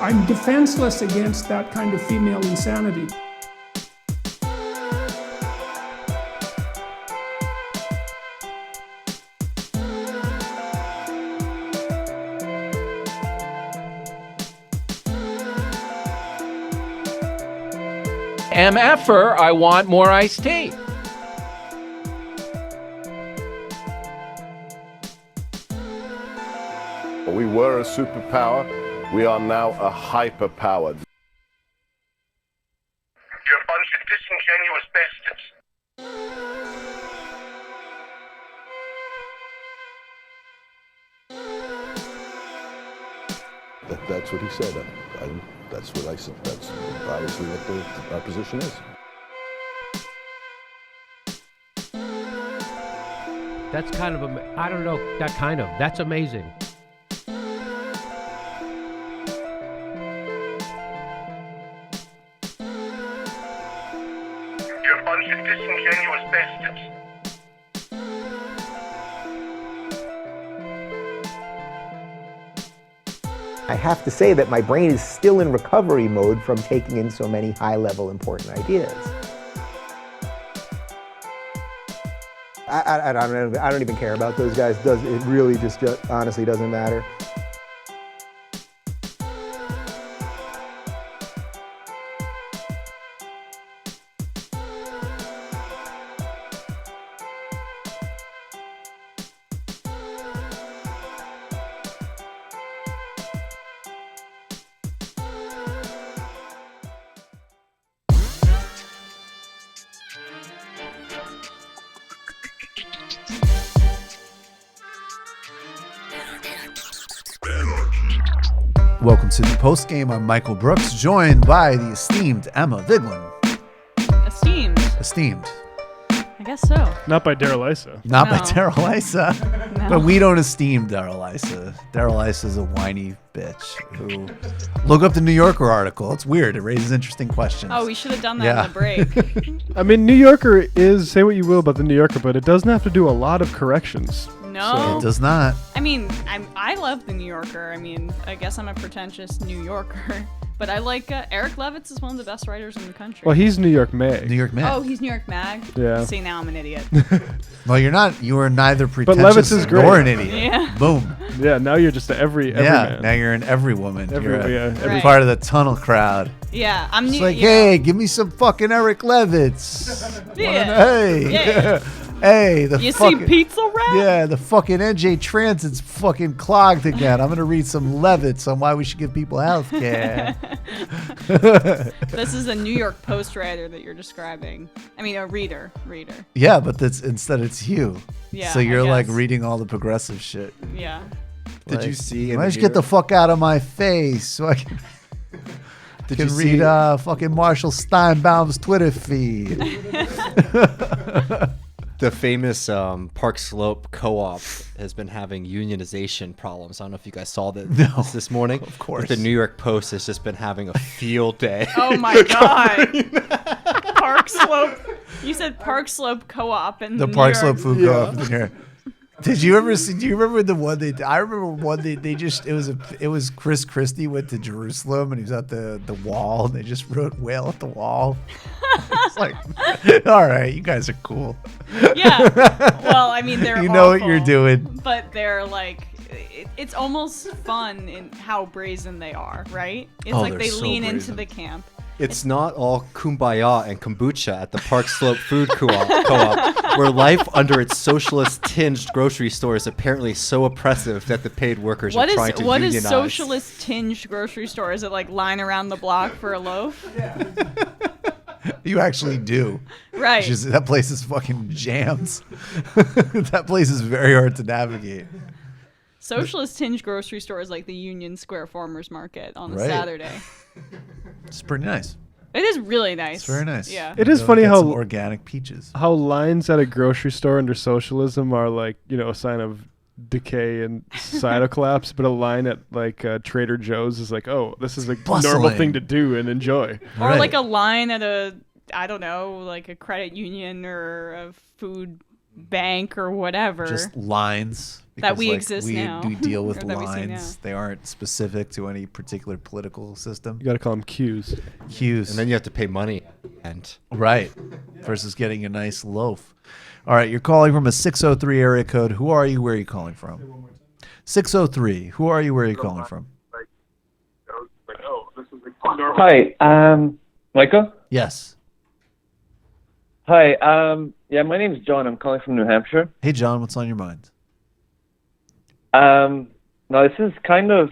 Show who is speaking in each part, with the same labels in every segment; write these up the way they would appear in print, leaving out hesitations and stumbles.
Speaker 1: I'm defenseless against that kind of female insanity.
Speaker 2: MFer, I want more iced tea.
Speaker 3: We were a superpower. We are now a hyperpower.
Speaker 4: You're a bunch of disingenuous bastards.
Speaker 3: That's what he said. That's what I said. That's obviously what our position is.
Speaker 5: That's kind of, I don't know, that's amazing.
Speaker 4: You're a bunch of disingenuous bastards.
Speaker 6: I have to say that my brain is still in recovery mode from taking in so many high-level important ideas. I don't even care about those guys. It really just honestly doesn't matter.
Speaker 7: Welcome to the Postgame. I'm Michael Brooks, joined by the esteemed Emma Vigeland. Esteemed.
Speaker 8: I guess so.
Speaker 9: Not by Daryl Issa.
Speaker 7: Not by Daryl Issa.
Speaker 8: No.
Speaker 7: But we don't esteem Daryl Issa. Daryl Issa is a whiny bitch who... Look up the New Yorker article. It's weird. It raises interesting questions.
Speaker 8: Oh, we should have done that in the break.
Speaker 9: I mean, New Yorker is, say what you will about the New Yorker, but it doesn't have to do a lot of corrections.
Speaker 8: No.
Speaker 7: It does not.
Speaker 8: I mean, I love the New Yorker. I mean, I guess I'm a pretentious New Yorker. But I like Eric Levitz is one of the best writers in the country.
Speaker 9: Well, he's New York Mag.
Speaker 7: New York Mag.
Speaker 8: Oh, he's New York Mag?
Speaker 9: Yeah.
Speaker 8: See, now I'm an idiot.
Speaker 7: Well, you're not. You are neither
Speaker 9: Levitz
Speaker 7: pretentious
Speaker 9: is great.
Speaker 7: nor an idiot.
Speaker 8: Yeah.
Speaker 7: Boom.
Speaker 9: Yeah, now you're just every
Speaker 7: Yeah,
Speaker 9: man.
Speaker 7: now you're an every woman. You're
Speaker 9: every
Speaker 8: Right.
Speaker 7: part of the tunnel crowd.
Speaker 8: Yeah, I'm
Speaker 7: It's
Speaker 8: New
Speaker 7: like,
Speaker 8: you know,
Speaker 7: hey, give me some fucking Eric Levitz.
Speaker 8: Yeah.
Speaker 7: Hey.
Speaker 8: Yeah.
Speaker 7: Hey, the
Speaker 8: You
Speaker 7: fucking,
Speaker 8: see Pizza Rat?
Speaker 7: Yeah, the fucking NJ Transit's fucking clogged again. I'm gonna read some Levitz on why we should give people health care.
Speaker 8: This is a New York Post writer that you're describing. I mean, a reader.
Speaker 7: Yeah, but that's instead it's you.
Speaker 8: Yeah,
Speaker 7: So you're
Speaker 8: I
Speaker 7: like
Speaker 8: guess.
Speaker 7: reading all the progressive shit.
Speaker 8: Yeah.
Speaker 10: Did you
Speaker 7: Like,
Speaker 10: see?
Speaker 7: Why don't you get the fuck out of my face so I can,
Speaker 10: Did
Speaker 7: can
Speaker 10: you
Speaker 7: read
Speaker 10: see
Speaker 7: fucking Marshall Steinbaum's Twitter feed?
Speaker 10: the famous Park Slope Co-op has been having unionization problems? I don't know if you guys saw that this morning.
Speaker 7: Of course.
Speaker 10: But the New York Post has just been having a field day.
Speaker 8: Oh my God. Park Slope. You said Park Slope Co-op in
Speaker 7: The
Speaker 8: New
Speaker 7: Park
Speaker 8: York.
Speaker 7: Slope Food Co-op in here. Did you ever see? Do you remember the one they? I remember one they just. It was Chris Christie went to Jerusalem and he was at the wall and they just wrote "whale" at the wall. It's like, all right, you guys are cool.
Speaker 8: Yeah. Well, I mean, they're
Speaker 7: You know what
Speaker 8: awful,
Speaker 7: you're doing.
Speaker 8: But they're like, it's almost fun in how brazen they are, right? It's
Speaker 7: Oh,
Speaker 8: like
Speaker 7: they're
Speaker 8: they
Speaker 7: so
Speaker 8: lean into
Speaker 7: brazen.
Speaker 8: the camp.
Speaker 10: It's not all kumbaya and kombucha at the Park Slope Food Co-op, where life under its socialist-tinged grocery store is apparently so oppressive that the paid workers are trying to
Speaker 8: What
Speaker 10: unionize.
Speaker 8: is socialist-tinged grocery store? Is it like line around the block for a loaf?
Speaker 7: You actually do.
Speaker 8: Right.
Speaker 7: Just, that place is fucking jams. That place is very hard to navigate.
Speaker 8: Socialist-tinged grocery store is like the Union Square Farmers Market on a
Speaker 7: Right.
Speaker 8: Saturday.
Speaker 7: It's pretty nice.
Speaker 8: It is really nice.
Speaker 7: It's very nice.
Speaker 8: Yeah.
Speaker 9: It is
Speaker 7: Go
Speaker 9: funny
Speaker 7: get
Speaker 9: how
Speaker 7: some organic peaches.
Speaker 9: how lines at a grocery store under socialism are like, you know, a sign of decay and societal collapse, but a line at like Trader Joe's is like, oh, this is a normal
Speaker 7: Bustling.
Speaker 9: thing to do and enjoy.
Speaker 8: Or
Speaker 7: Right.
Speaker 8: like a line at a, I don't know, like a credit union or a food bank or whatever.
Speaker 7: Just lines.
Speaker 8: That we
Speaker 7: like,
Speaker 8: exist
Speaker 7: we,
Speaker 8: now.
Speaker 7: We deal with
Speaker 8: Or that we see now.
Speaker 7: lines. They aren't specific to any particular political system.
Speaker 9: You got to call them cues.
Speaker 7: Cues.
Speaker 10: And then you have to pay money at the end.
Speaker 7: Right. Versus getting a nice loaf. All right, you're calling from a 603 area code. Who are you? Where are you calling from? 603. Who are you? Where are you calling from?
Speaker 11: Hi, Michael?
Speaker 7: Yes.
Speaker 11: Hi, yeah, my name's John. I'm calling from New Hampshire.
Speaker 7: Hey, John, what's on your mind?
Speaker 11: Now, this is kind of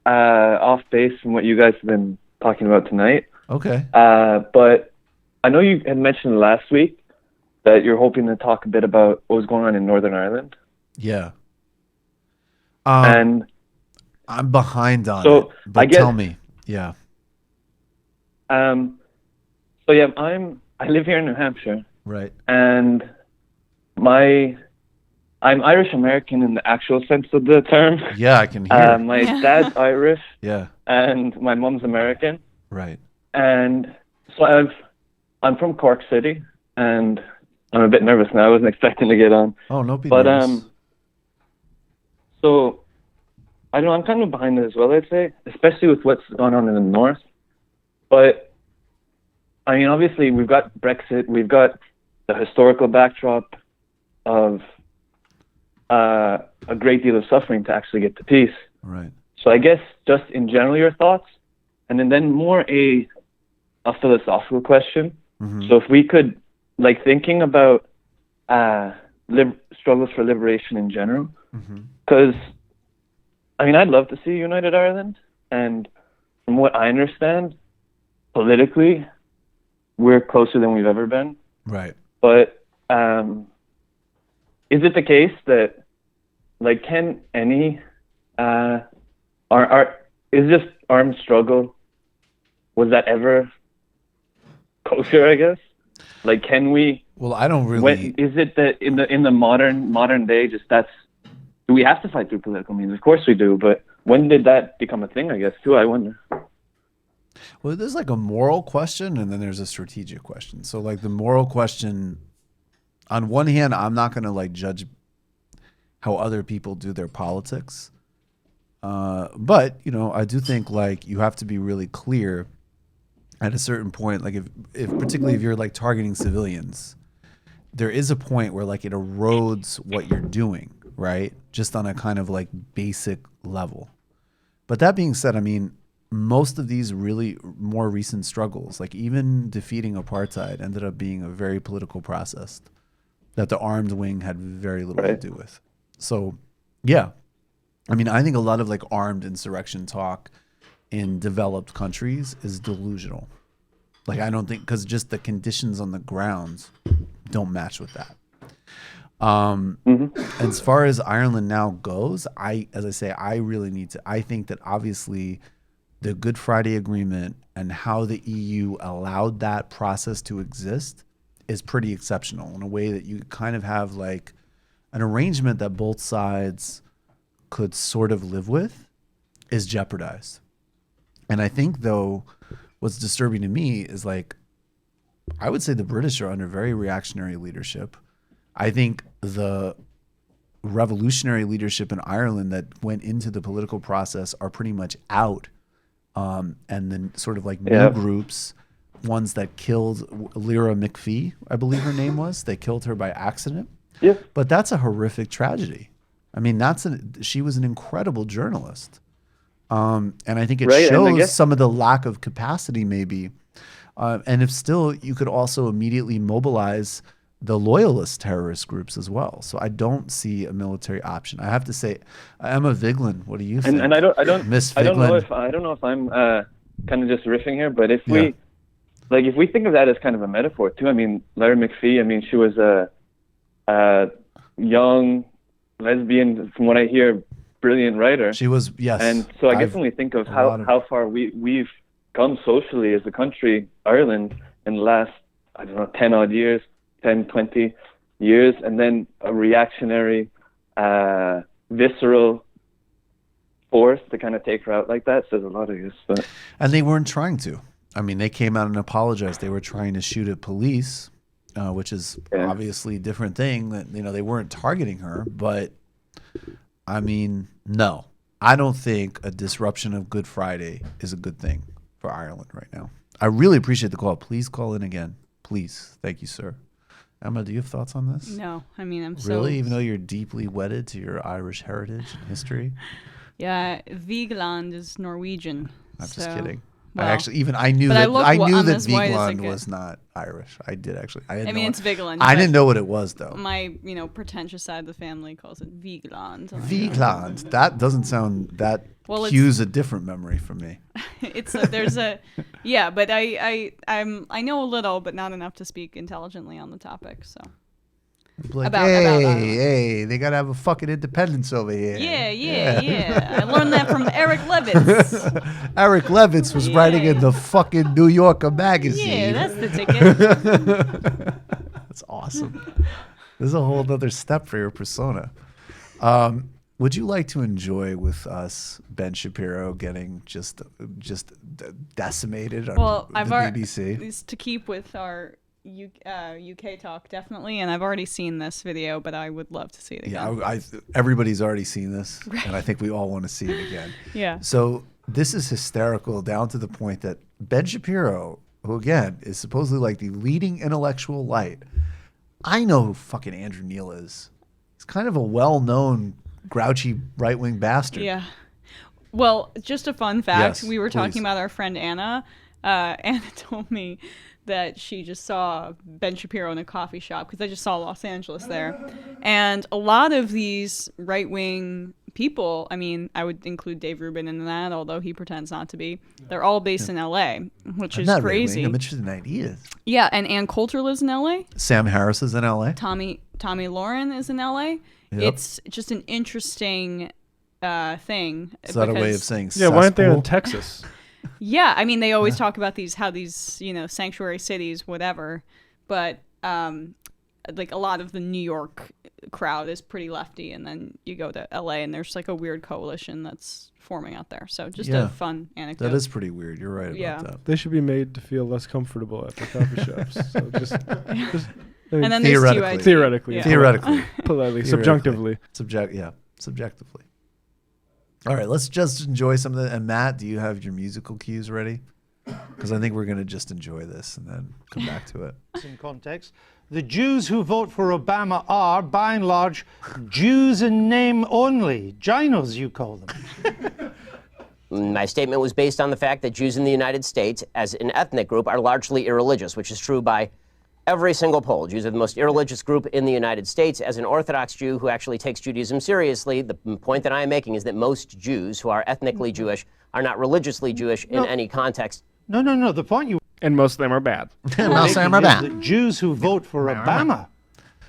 Speaker 11: off base from what you guys have been talking about tonight.
Speaker 7: Okay.
Speaker 11: But I know you had mentioned last week that you're hoping to talk a bit about what was going on in Northern Ireland.
Speaker 7: Yeah.
Speaker 11: And
Speaker 7: I'm behind on
Speaker 11: so
Speaker 7: it, but
Speaker 11: I guess,
Speaker 7: tell me. Yeah.
Speaker 11: So yeah, I live here in New Hampshire.
Speaker 7: Right.
Speaker 11: And I'm Irish American in the actual sense of the term.
Speaker 7: Yeah, I can hear.
Speaker 11: My dad's Irish.
Speaker 7: Yeah.
Speaker 11: And my mom's American.
Speaker 7: Right.
Speaker 11: And so I'm from Cork City, and I'm a bit nervous now. I wasn't expecting to get on.
Speaker 7: Oh, no, be nervous.
Speaker 11: So I don't know. I'm kind of behind it as well, I'd say, especially with what's going on in the north. But I mean, obviously, we've got Brexit. We've got the historical backdrop of a great deal of suffering to actually get to peace.
Speaker 7: Right.
Speaker 11: So I guess just in general, your thoughts, and then more a philosophical question.
Speaker 7: Mm-hmm.
Speaker 11: So if we could, like, thinking about struggles for liberation in general, because I mean, I'd love to see United Ireland, and from what I understand, politically, we're closer than we've ever been.
Speaker 7: Right.
Speaker 11: But is it the case that, like, can any is this armed struggle, was that ever kosher, I guess? Like, can we?
Speaker 7: Well, I don't really.
Speaker 11: Is it that in the modern day, just do we have to fight through political means? Of course we do, but when did that become a thing? I guess too. I wonder.
Speaker 7: Well, there's like a moral question, and then there's a strategic question. So, like the moral question, on one hand, I'm not going to like judge how other people do their politics, but you know, I do think like you have to be really clear at a certain point. Like if particularly if you're like targeting civilians, there is a point where like it erodes what you're doing, right? Just on a kind of like basic level. But that being said, I mean, most of these really more recent struggles, like even defeating apartheid, ended up being a very political process that the armed wing had very little to do with. So, yeah. I mean, I think a lot of like armed insurrection talk in developed countries is delusional. Like, I don't think, because just the conditions on the ground don't match with that. As far as Ireland now goes, as I say, I really need to, I think that obviously the Good Friday Agreement and how the EU allowed that process to exist is pretty exceptional in a way that you kind of have like an arrangement that both sides could sort of live with is jeopardized. And I think, though, what's disturbing to me is like, I would say the British are under very reactionary leadership. I think the revolutionary leadership in Ireland that went into the political process are pretty much out. And then sort of like new groups, ones that killed Lyra McPhee, I believe her name was. They killed her by accident.
Speaker 11: Yeah.
Speaker 7: But that's a horrific tragedy. I mean, she was an incredible journalist. And I think it shows some of the lack of capacity maybe. And if still, you could also immediately mobilize the loyalist terrorist groups as well. So I don't see a military option. I have to say, Emma Vigeland, what do you think?
Speaker 11: And I don't
Speaker 7: Miss
Speaker 11: I don't know
Speaker 7: Vigeland?
Speaker 11: if I'm kind of just riffing here, but if we think of that as kind of a metaphor too. I mean, Lyra McPhee, I mean, she was a young lesbian, from what I hear, brilliant writer.
Speaker 7: She was, yes.
Speaker 11: And so I guess when we think of how far we've come socially as a country, Ireland, in the last, I don't know, 10 odd years, 10, 20 years, and then a reactionary, visceral force to kind of take her out like that says a lot, I guess. But.
Speaker 7: And they weren't trying to. I mean, they came out and apologized. They were trying to shoot at police. which is obviously a different thing. That they weren't targeting her, but I mean, no, I don't think a disruption of Good Friday is a good thing for Ireland right now. I really appreciate the call. Please call in again, please. Thank you, sir. Emma, do you have thoughts on this?
Speaker 8: No, I mean I'm
Speaker 7: really, even though you're deeply wedded to your Irish heritage and history.
Speaker 8: Yeah, Vigeland is Norwegian.
Speaker 7: I'm just kidding.
Speaker 8: Well,
Speaker 7: I knew that Vigeland was not Irish. I did actually. I mean,
Speaker 8: it's Vigeland.
Speaker 7: I didn't know what it was though.
Speaker 8: My pretentious side of the family calls it Vigeland.
Speaker 7: Vigeland. That doesn't sound that. Well, cues a different memory for me.
Speaker 8: But I know a little, but not enough to speak intelligently on the topic. So.
Speaker 7: Like, hey, they gotta have a fucking independence over here.
Speaker 8: Yeah. I learned that from Eric Levitz.
Speaker 7: Eric Levitz was writing in the fucking New Yorker magazine.
Speaker 8: Yeah, that's the ticket.
Speaker 7: That's awesome. This is a whole other step for your persona. Would you like to enjoy with us Ben Shapiro getting just decimated on the BBC?
Speaker 8: To keep with our UK talk, definitely, and I've already seen this video, but I would love to see it again.
Speaker 7: Yeah, everybody's already seen this, and I think we all want to see it again.
Speaker 8: Yeah.
Speaker 7: So this is hysterical down to the point that Ben Shapiro, who again is supposedly like the leading intellectual light, I know who fucking Andrew Neil is. He's kind of a well-known grouchy right-wing bastard.
Speaker 8: Yeah. Well, just a fun fact.
Speaker 7: Yes,
Speaker 8: we were talking
Speaker 7: please.
Speaker 8: about our friend Anna. Anna told me that she just saw Ben Shapiro in a coffee shop because I just saw Los Angeles there. And a lot of these right-wing people, I mean, I would include Dave Rubin in that, although he pretends not to be. They're all based in LA, which is crazy.
Speaker 7: Right-wing. I'm interested in ideas.
Speaker 8: Yeah, and Ann Coulter lives in LA.
Speaker 7: Sam Harris is in LA.
Speaker 8: Tommy Lauren is in LA.
Speaker 7: Yep.
Speaker 8: It's just an interesting thing.
Speaker 7: Is that a way of saying
Speaker 9: yeah, why aren't they in Texas?
Speaker 8: Yeah, I mean, they always talk about how these sanctuary cities, whatever, but like a lot of the New York crowd is pretty lefty, and then you go to LA and there's like a weird coalition that's forming out there. So just a fun anecdote.
Speaker 7: That is pretty weird. You're right about that.
Speaker 9: They should be made to feel less comfortable at the coffee shops. So just
Speaker 8: and then
Speaker 9: theoretically, politely, subjunctively.
Speaker 7: Subjectively. All right, let's just enjoy some of the. And Matt, do you have your musical cues ready? Because I think we're going to just enjoy this and then come back to it.
Speaker 12: In context, the Jews who vote for Obama are, by and large, Jews in name only. Ginos, you call them.
Speaker 13: My statement was based on the fact that Jews in the United States, as an ethnic group, are largely irreligious, which is true by every single poll. Jews are the most irreligious group in the United States. As an Orthodox Jew who actually takes Judaism seriously, the point that I am making is that most Jews who are ethnically Jewish are not religiously Jewish in any context.
Speaker 12: No. The point you
Speaker 9: and most of them are bad.
Speaker 12: Most of them are bad. That Jews who vote for Obama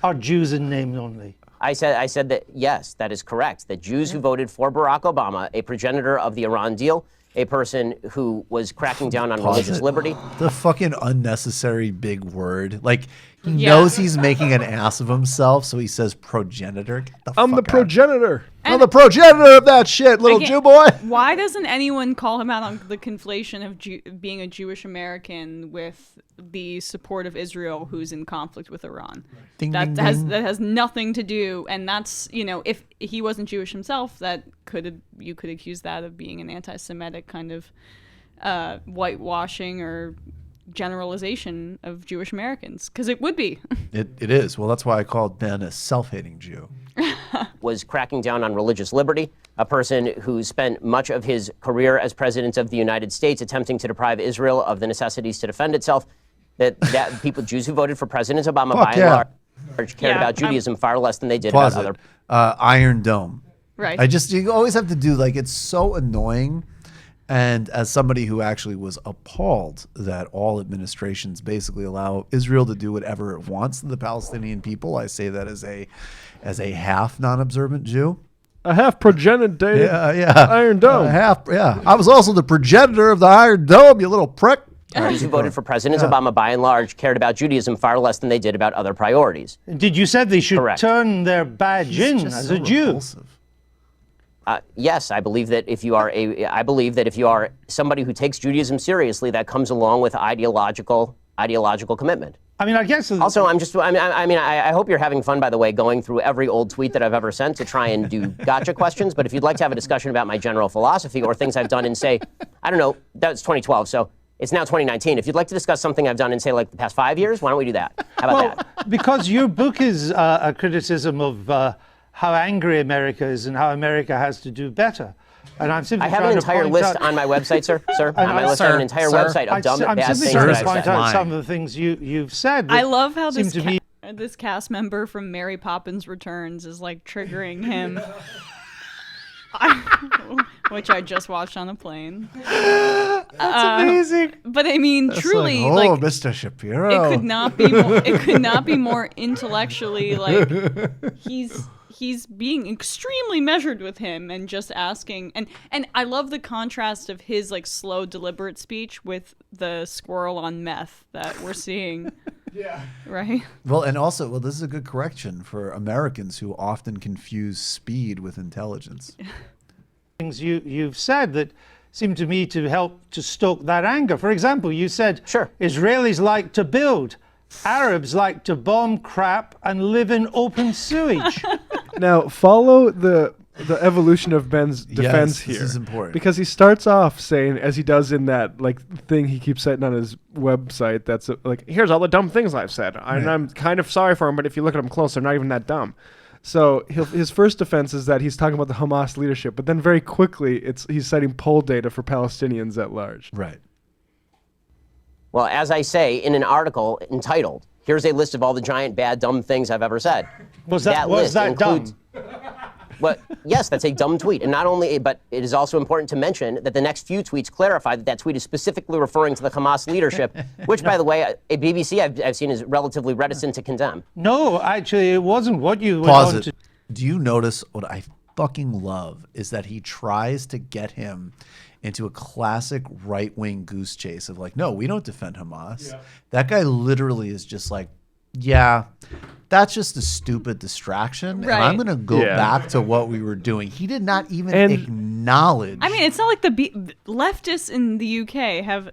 Speaker 12: are Jews in name only.
Speaker 13: I said that yes, that is correct. That Jews who voted for Barack Obama, a progenitor of the Iran deal, a person who was cracking down on religious liberty.
Speaker 7: The fucking unnecessary big word. Like, he knows he's making an ass of himself, so he says progenitor.
Speaker 9: I'm the progenitor.
Speaker 7: I'm the progenitor of that shit, little Jew boy.
Speaker 8: Why doesn't anyone call him out on the conflation of being a Jewish American with the support of Israel, who's in conflict with Iran? That has nothing to do, and that's, if he wasn't Jewish himself, you could accuse that of being an anti-Semitic kind of whitewashing or generalization of Jewish Americans, because it would be.
Speaker 7: It is. Well, that's why I called Ben a self-hating Jew.
Speaker 13: Was cracking down on religious liberty, a person who spent much of his career as president of the United States attempting to deprive Israel of the necessities to defend itself. That Jews who voted for President Obama by and large cared about Judaism far less than they did about other.
Speaker 7: Iron Dome.
Speaker 8: Right.
Speaker 7: You always have to do, it's so annoying. And as somebody who actually was appalled that all administrations basically allow Israel to do whatever it wants to the Palestinian people, I say that as a half non-observant Jew.
Speaker 9: A half progenitor.
Speaker 7: Yeah.
Speaker 9: Iron Dome.
Speaker 7: I was also the progenitor of the Iron Dome, you little prick.
Speaker 13: Jews who voted for President Obama, by and large, cared about Judaism far less than they did about other priorities.
Speaker 12: Did you said they should turn their badge in as a Jew?
Speaker 7: Repulsive.
Speaker 13: Yes, I believe that if you are somebody who takes Judaism seriously, that comes along with ideological ideological commitment.
Speaker 12: I mean, I guess.
Speaker 13: Also, I hope you're having fun, by the way, going through every old tweet that I've ever sent to try and do gotcha questions. But if you'd like to have a discussion about my general philosophy or things I've done in, say, I don't know, that's 2012, so it's now 2019. If you'd like to discuss something I've done in, say, like the past 5 years, why don't we do that? How about that?
Speaker 12: Because your book is a criticism of how angry America is and how America has to do better. And I'm simply
Speaker 13: I have an entire list on my website, sir. On my list, I have an entire website of dumb, bad things that I've said.
Speaker 12: I'm simply trying to point out some of the things you've said.
Speaker 8: I love how this cast member from Mary Poppins Returns is like triggering him. Which I just watched on a plane.
Speaker 7: That's amazing.
Speaker 8: But I mean,
Speaker 7: That's
Speaker 8: truly,
Speaker 7: like, Mr. Shapiro.
Speaker 8: It could not be more. It could not be more intellectually like he's being extremely measured with him and just asking. And I love the contrast of his like slow, deliberate speech with the squirrel on meth that we're seeing. Yeah. Right.
Speaker 7: Well, and also, this is a good correction for Americans who often confuse speed with intelligence.
Speaker 12: Things you've said that seem to me to help to stoke that anger. For example, you said Israelis like to build, Arabs like to bomb crap and live in open sewage.
Speaker 9: Now, follow the evolution of Ben's defense here.
Speaker 7: This is important.
Speaker 9: Because he starts off saying, as he does in that like thing he keeps setting on his website, that's like, here's all the dumb things I've said. And I'm kind of sorry for him, but if you look at them close, they're not even that dumb. So his first defense is that he's talking about the Hamas leadership, but then very quickly he's citing poll data for Palestinians at large.
Speaker 7: Right.
Speaker 13: Well, as I say in an article entitled, here's a list of all the giant, bad, dumb things I've ever said.
Speaker 12: Was that dumb?
Speaker 13: Well, yes, that's a dumb tweet. And not only, but it is also important to mention that the next few tweets clarify that tweet is specifically referring to the Hamas leadership, which, by the way, a BBC I've seen is relatively reticent to condemn.
Speaker 12: No, actually, it wasn't what you went
Speaker 7: Pause
Speaker 12: on
Speaker 7: it.
Speaker 12: to.
Speaker 7: Do you notice what I fucking love is that he tries to get him into a classic right-wing goose chase of like, no, we don't defend Hamas. Yeah. That guy literally is just like, yeah, that's just a stupid distraction.
Speaker 8: Right.
Speaker 7: And I'm going to go back to what we were doing. He did not even acknowledge.
Speaker 8: I mean, it's not like leftists in the UK have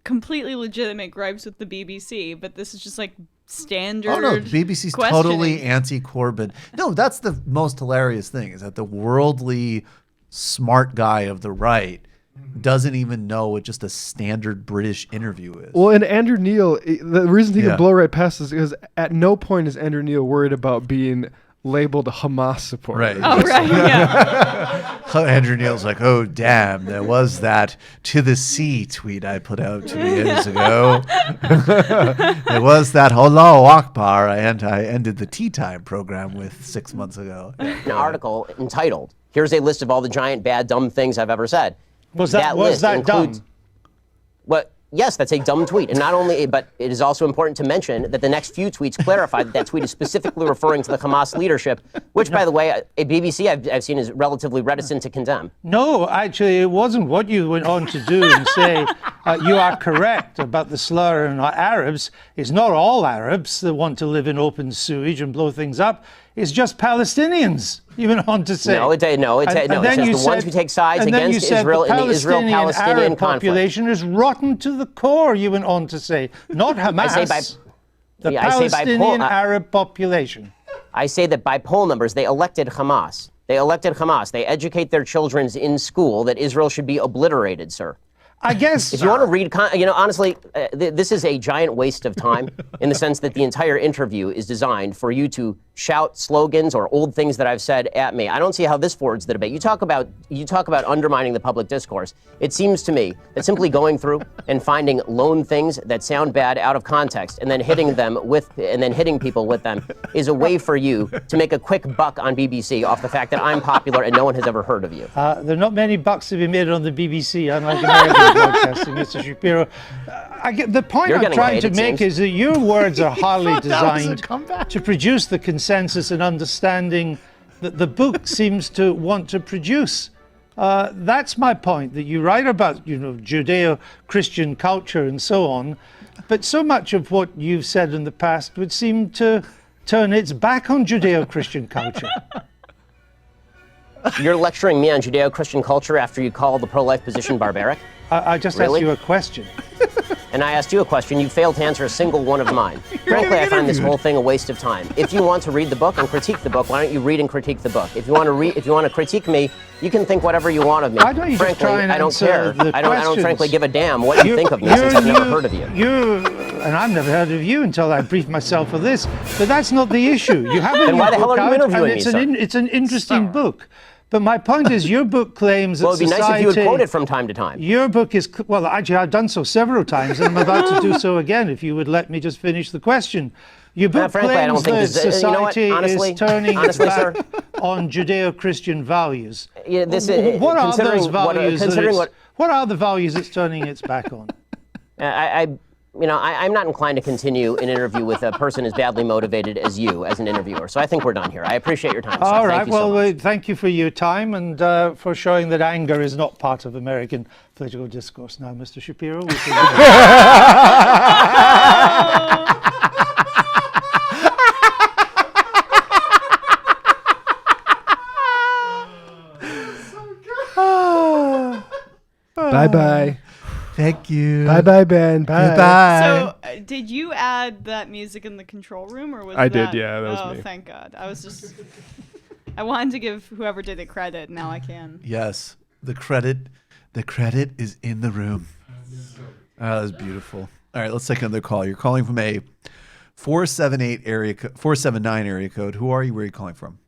Speaker 8: completely legitimate gripes with the BBC, but this is just like standard.
Speaker 7: Oh no, the BBC's totally anti-Corbyn. No, that's the most hilarious thing is that the worldly smart guy of the right doesn't even know what just a standard British interview is.
Speaker 9: Well, and Andrew Neil, the reason he can blow right past this is because at no point is Andrew Neil worried about being labeled a Hamas supporter.
Speaker 7: Right.
Speaker 8: Oh, right, yeah.
Speaker 7: Andrew Neil's like, oh, damn, there was that to the sea tweet I put out 2 years ago. There was that Allahu Akbar and I ended the tea time program with 6 months ago.
Speaker 13: An article entitled, here's a list of all the giant, bad, dumb things I've ever said.
Speaker 12: Was that dumb?
Speaker 13: Well, yes, that's a dumb tweet. And not only, but it is also important to mention that the next few tweets clarify that tweet is specifically referring to the Hamas leadership, which, by the way, a BBC I've seen is relatively reticent to condemn.
Speaker 12: No, actually, it wasn't what you went on to do and say you are correct about the slur on Arabs. It's not all Arabs that want to live in open sewage and blow things up. It's just Palestinians. You went on to say.
Speaker 13: It's just the ones who take sides against Israel in the Israel-Palestinian
Speaker 12: population is rotten to the core. You went on to say, not Hamas. The Palestinian Arab population.
Speaker 13: I say that by poll numbers, they elected Hamas. They educate their children in school that Israel should be obliterated, sir.
Speaker 12: I guess.
Speaker 13: If you want to read, honestly, this is a giant waste of time in the sense that the entire interview is designed for you to shout slogans or old things that I've said at me. I don't see how this forwards the debate. You talk about undermining the public discourse. It seems to me that simply going through and finding lone things that sound bad out of context and then hitting people with them is a way for you to make a quick buck on BBC off the fact that I'm popular and no one has ever heard of you.
Speaker 12: There are not many bucks to be made on the BBC, unlike American broadcasting, Mr. Shapiro. The point I'm trying to make is that your words are hardly designed to produce the consensus and understanding that the book seems to want to produce. That's my point, that you write about, Judeo-Christian culture and so on, but so much of what you've said in the past would seem to turn its back on Judeo-Christian culture.
Speaker 13: You're lecturing me on Judeo-Christian culture after you call the pro-life position barbaric?
Speaker 12: I just asked you a question.
Speaker 13: and I asked you a question, you failed to answer a single one of mine. Frankly, I find this whole thing a waste of time. If you want to read the book and critique the book, why don't you read and critique the book? If you want to critique me, you can think whatever you want of me.
Speaker 12: Why don't you
Speaker 13: frankly,
Speaker 12: just try and
Speaker 13: I don't
Speaker 12: answer
Speaker 13: care.
Speaker 12: the
Speaker 13: I don't
Speaker 12: questions?
Speaker 13: frankly give a damn what you think of me since I've never heard of you.
Speaker 12: And I've never heard of you until I briefed myself for this. But that's not the issue. You have a
Speaker 13: Then
Speaker 12: new
Speaker 13: why the hell
Speaker 12: book
Speaker 13: are you
Speaker 12: out,
Speaker 13: interviewing
Speaker 12: and
Speaker 13: me,
Speaker 12: it's an interesting book. But my point is, your book claims that
Speaker 13: well, it'd be
Speaker 12: society...
Speaker 13: nice if you would quote it from time to time.
Speaker 12: Your book is... Well, actually, I've done so several times, and I'm about to do so again, if you would let me just finish the question. Your book
Speaker 13: frankly, I don't
Speaker 12: claims
Speaker 13: think
Speaker 12: that society
Speaker 13: honestly,
Speaker 12: is turning its
Speaker 13: sir,
Speaker 12: back on Judeo-Christian values.
Speaker 13: Yeah, this,
Speaker 12: what are
Speaker 13: considering
Speaker 12: those values?
Speaker 13: what
Speaker 12: are the values it's turning its back on?
Speaker 13: I'm not inclined to continue an interview with a person as badly motivated as you as an interviewer. So I think we're done here. I appreciate your time.
Speaker 12: All
Speaker 13: sir.
Speaker 12: right.
Speaker 13: Thank you so
Speaker 12: Well,
Speaker 13: much.
Speaker 12: thank you for your time and for showing that anger is not part of American political discourse. Now, Mr. Shapiro. We
Speaker 9: Bye-bye.
Speaker 7: Thank you.
Speaker 9: Bye-bye, Ben. Bye.
Speaker 7: Goodbye.
Speaker 8: So, did you add that music in the control room, or was
Speaker 9: I
Speaker 8: that?
Speaker 9: did, yeah, that was
Speaker 8: oh,
Speaker 9: me.
Speaker 8: thank God. I was just. I wanted to give whoever did it credit. Now I can.
Speaker 7: Yes, the credit is in the room. Oh, that was beautiful. All right, let's take another call. You're calling from a 479 area code. Who are you? Where are you calling from?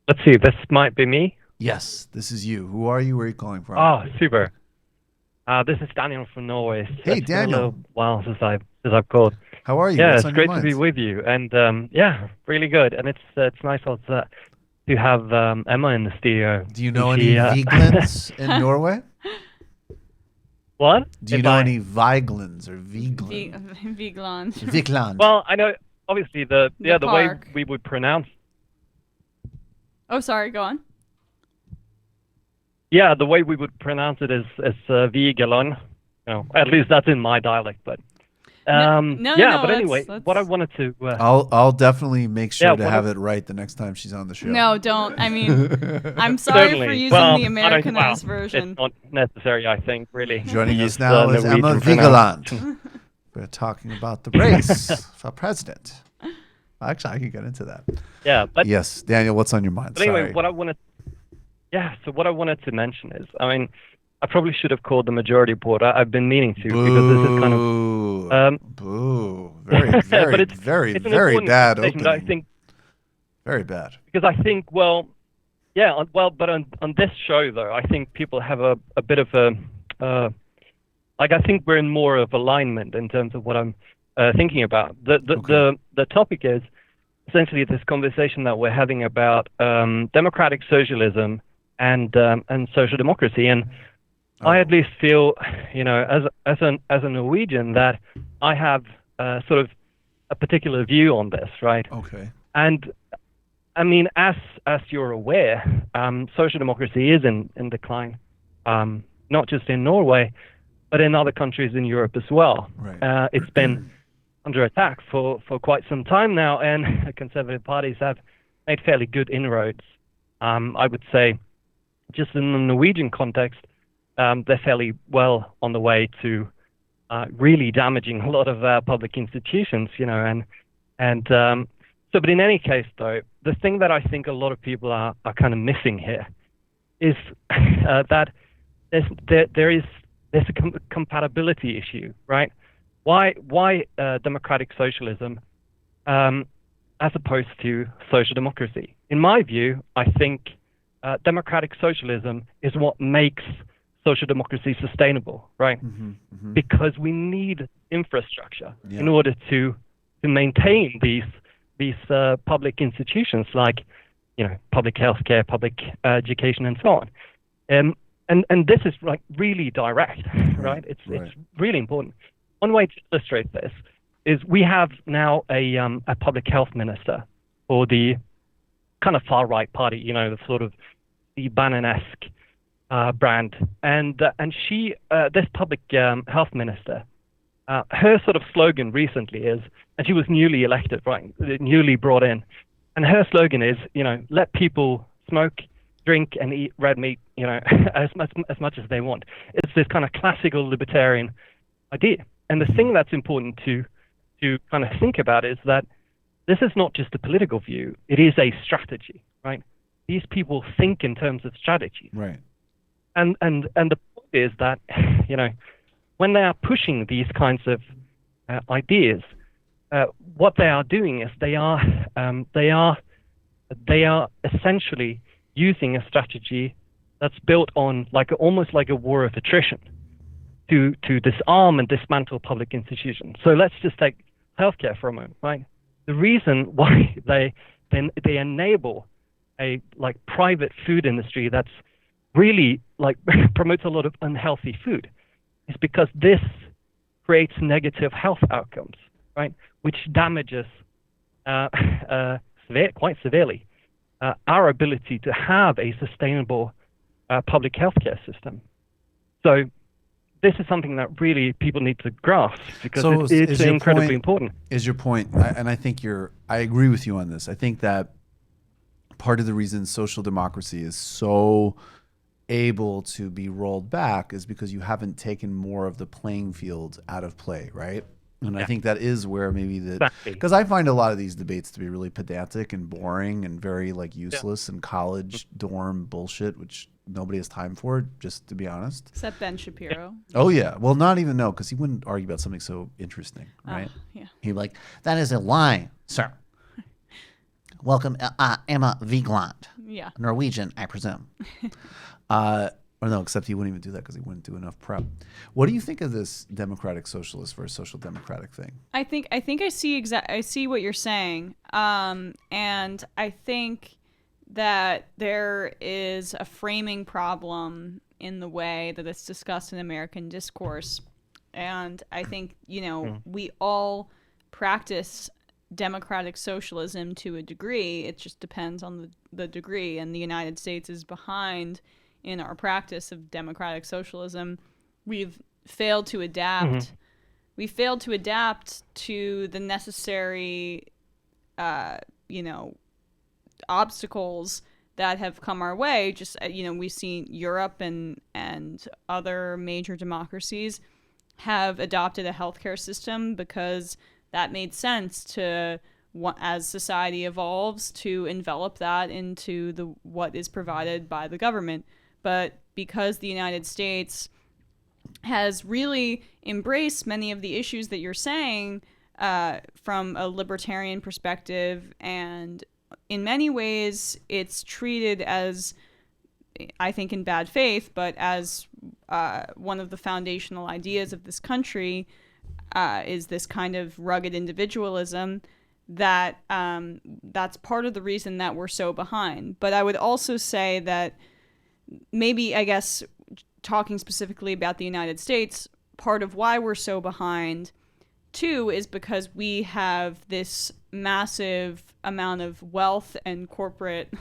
Speaker 14: Let's see. This might be me.
Speaker 7: Yes, this is you. Who are you? Where are you calling from?
Speaker 14: Oh, super. This is Daniel from Norway.
Speaker 7: Hey,
Speaker 14: It's
Speaker 7: Daniel.
Speaker 14: been a little while since I've called.
Speaker 7: How are you?
Speaker 14: Yeah,
Speaker 7: What's
Speaker 14: it's
Speaker 7: on your
Speaker 14: great to be
Speaker 7: mind?
Speaker 14: with you, and yeah, really good. And it's nice also to have Emma in the studio.
Speaker 7: Do you know any Vigelands in Norway?
Speaker 14: What?
Speaker 7: Do you know any Vigelands or Vigeland?
Speaker 8: Vigeland.
Speaker 7: Vigeland.
Speaker 14: Well, I know obviously the way
Speaker 8: park.
Speaker 14: we would pronounce.
Speaker 8: Oh, sorry. Go on.
Speaker 14: Yeah, the way we would pronounce it is Vigeland. You know, at least that's in my dialect, but.
Speaker 8: No,
Speaker 14: yeah, but
Speaker 8: that's-
Speaker 14: anyway,
Speaker 8: that's-
Speaker 14: what I wanted to.
Speaker 7: I'll definitely make sure
Speaker 14: Yeah,
Speaker 7: to
Speaker 14: what
Speaker 7: have
Speaker 14: if-
Speaker 7: it right the next time she's on the show.
Speaker 8: No, don't. I mean, I'm sorry for
Speaker 14: Certainly.
Speaker 8: using
Speaker 14: Well,
Speaker 8: the
Speaker 14: I don't-
Speaker 8: Americanized
Speaker 14: well,
Speaker 8: version.
Speaker 14: It's not necessary, I think, really.
Speaker 7: Joining us
Speaker 14: It's,
Speaker 7: now is Emma
Speaker 14: Norwegian pronounce.
Speaker 7: Vigeland. We're talking about the race for president. Actually, I can get into that.
Speaker 14: Yeah, but
Speaker 7: Yes, Daniel, what's on your mind?
Speaker 14: But anyway,
Speaker 7: Sorry.
Speaker 14: what I wanted to mention is, I mean, I probably should have called the majority report. I've been meaning to because this is kind of
Speaker 7: boo. Very, very,
Speaker 14: but it's
Speaker 7: very,
Speaker 14: an
Speaker 7: very
Speaker 14: important
Speaker 7: bad
Speaker 14: conversation that I
Speaker 7: opening.
Speaker 14: think
Speaker 7: Very bad.
Speaker 14: because I think but on this show though, I think people have a bit of a I think we're in more of alignment in terms of what I'm thinking about. The topic is essentially this conversation that we're having about democratic socialism and social democracy, and I at least feel, as a Norwegian, that I have sort of a particular view on this, right?
Speaker 7: Okay.
Speaker 14: And I mean, as you're aware, social democracy is in decline, not just in Norway, but in other countries in Europe as well.
Speaker 7: Right.
Speaker 14: It's been under attack for quite some time now, and conservative parties have made fairly good inroads. I would say, just in the Norwegian context, they're fairly well on the way to really damaging a lot of public institutions, but in any case, though, the thing that I think a lot of people are kind of missing here is that there's a compatibility issue, right? Why democratic socialism as opposed to social democracy? In my view, I think democratic socialism is what makes social democracy sustainable, right? Because we need infrastructure in order to maintain these public institutions like, public healthcare, public education, and so on. And this is like really direct, right? It's really important. One way to illustrate this is we have now a public health minister for the kind of far right party, the sort of the Bannon-esque brand, and she, this public health minister, her sort of slogan recently is, and she was newly elected, right, newly brought in, and her slogan is, let people smoke, drink, and eat red meat, as much as they want. It's this kind of classical libertarian idea. And the thing that's important to kind of think about is that this is not just a political view; it is a strategy, right? These people think in terms of strategy,
Speaker 7: right?
Speaker 14: And the point is that, when they are pushing these kinds of ideas, what they are doing is they are essentially using a strategy that's built on almost like a war of attrition to disarm and dismantle public institutions. So let's just take healthcare for a moment, right? The reason why they enable a private food industry that's really promotes a lot of unhealthy food is because this creates negative health outcomes, right? Which damages quite severely our ability to have a sustainable public healthcare system. So this is something that really people need to grasp because it's incredibly important.
Speaker 7: Is your point, and I think I agree with you on this. I think that part of the reason social democracy is so able to be rolled back is because you haven't taken more of the playing field out of play, right? And I think that is where maybe because I find a lot of these debates to be really pedantic and boring and very useless and college dorm bullshit, which nobody has time for, just to be honest.
Speaker 8: Except Ben Shapiro.
Speaker 7: Oh yeah, well not even because he wouldn't argue about something so interesting, right?
Speaker 8: Yeah.
Speaker 15: He'd be like, that is a lie, sir. Welcome, Emma Vigeland.
Speaker 8: Yeah.
Speaker 15: Norwegian, I presume.
Speaker 7: Or no, except he wouldn't even do that because he wouldn't do enough prep. What do you think of this democratic socialist versus social democratic thing?
Speaker 8: I think I see what you're saying, and I think that there is a framing problem in the way that it's discussed in American discourse, and I think we all practice democratic socialism to a degree. It just depends on the degree, and the United States is behind in our practice of democratic socialism. We've failed to adapt. Mm-hmm. We failed to adapt to the necessary, obstacles that have come our way. Just we've seen Europe and other major democracies have adopted a healthcare system because that made sense to, as society evolves, to envelop that into what is provided by the government. But because the United States has really embraced many of the issues that you're saying from a libertarian perspective, and in many ways it's treated as, I think in bad faith, but as one of the foundational ideas of this country, is this kind of rugged individualism that that's part of the reason that we're so behind. But I would also say that maybe, I guess, talking specifically about the United States, part of why we're so behind, too, is because we have this massive amount of wealth and corporate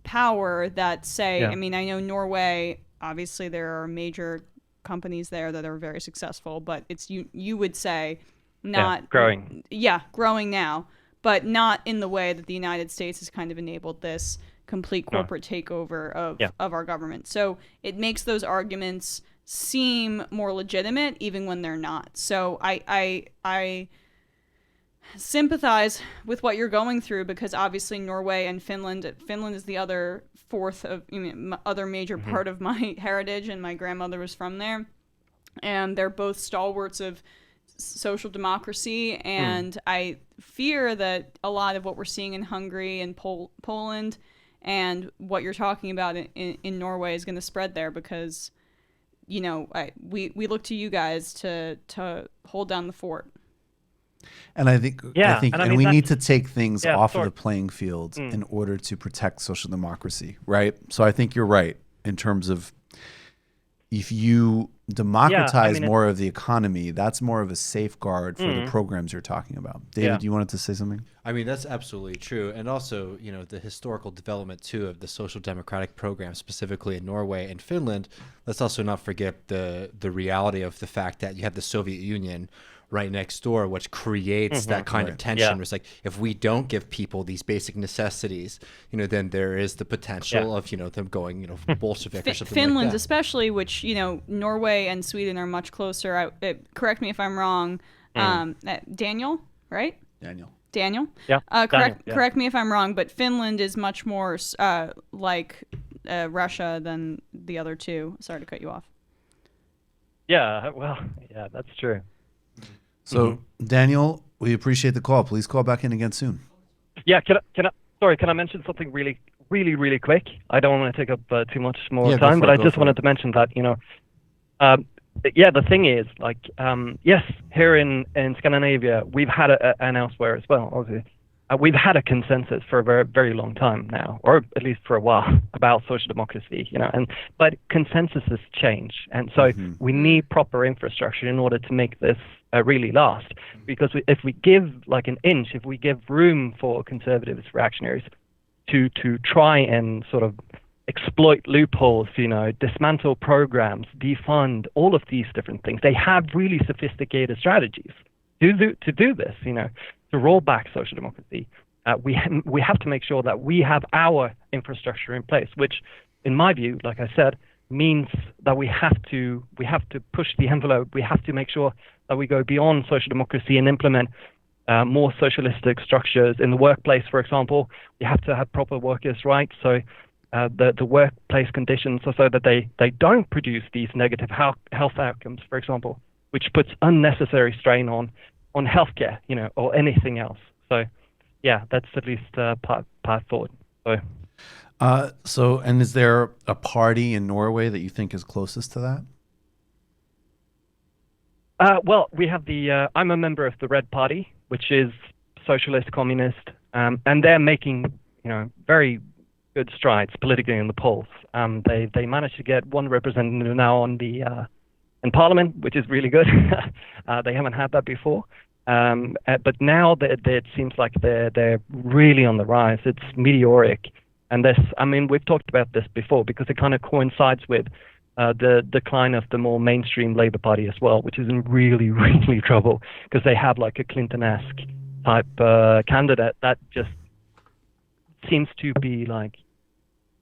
Speaker 8: power that say, I mean, I know Norway, obviously there are major companies there that are very successful, but it's, you would say, not
Speaker 14: growing.
Speaker 8: Yeah, growing now, but not in the way that the United States has kind of enabled this complete corporate takeover of our government. So it makes those arguments seem more legitimate even when they're not. So I sympathize with what you're going through, because obviously Norway and Finland is the other other major part of my heritage, and my grandmother was from there, and they're both stalwarts of social democracy, and I fear that a lot of what we're seeing in Hungary and Poland and what you're talking about in Norway is going to spread there, because we look to you guys to hold down the fort.
Speaker 7: And I think we need to take things off of the playing field in order to protect social democracy, right? So I think you're right in terms of, if you democratize more of the economy, that's more of a safeguard for the programs you're talking about. David, you wanted to say something?
Speaker 10: I mean, that's absolutely true. And also, the historical development, too, of the social democratic program, specifically in Norway and Finland. Let's also not forget the reality of the fact that you had the Soviet Union right next door, which creates that kind of tension. Where it's like, if we don't give people these basic necessities, then there is the potential of, them going, Bolshevik or something
Speaker 8: Finland,
Speaker 10: like that.
Speaker 8: especially, which, Norway and Sweden are much closer. Correct me if I'm wrong. Daniel, right? Daniel?
Speaker 14: Yeah.
Speaker 8: Correct me if I'm wrong, but Finland is much more like Russia than the other two. Sorry to cut you off.
Speaker 14: Yeah, well, yeah, that's true.
Speaker 7: So, Daniel, we appreciate the call. Please call back in again soon.
Speaker 14: Yeah, can I mention something really, really, really quick? I don't want to take up too much more time, but I just wanted to mention that, the thing is, yes, here in Scandinavia, we've had and elsewhere as well, obviously, we've had a consensus for a very, very long time now, or at least for a while, about social democracy, but consensuses change. And so we need proper infrastructure in order to make this really last. Because if we give if we give room for conservatives, reactionaries to try and sort of exploit loopholes, dismantle programs, defund, all of these different things, they have really sophisticated strategies to do this, to roll back social democracy. We have to make sure that we have our infrastructure in place, which, in my view, like I said, means that we have to push the envelope. We have to make sure that we go beyond social democracy and implement more socialistic structures in the workplace. For example, we have to have proper workers' rights, so the workplace conditions are so that they don't produce these negative health outcomes, for example, which puts unnecessary strain on healthcare, or anything else. So, yeah, that's at least path forward. So,
Speaker 7: And is there a party in Norway that you think is closest to that?
Speaker 14: Well, we have I'm a member of the Red Party, which is socialist, communist, and they're making, very good strides politically in the polls. They managed to get one representative now on in Parliament, which is really good. They haven't had that before. But now it seems like they're really on the rise. It's meteoric. And we've talked about this before because it kind of coincides with the decline of the more mainstream Labour Party as well, which is in really, really trouble because they have like a Clinton-esque type candidate that just seems to be like,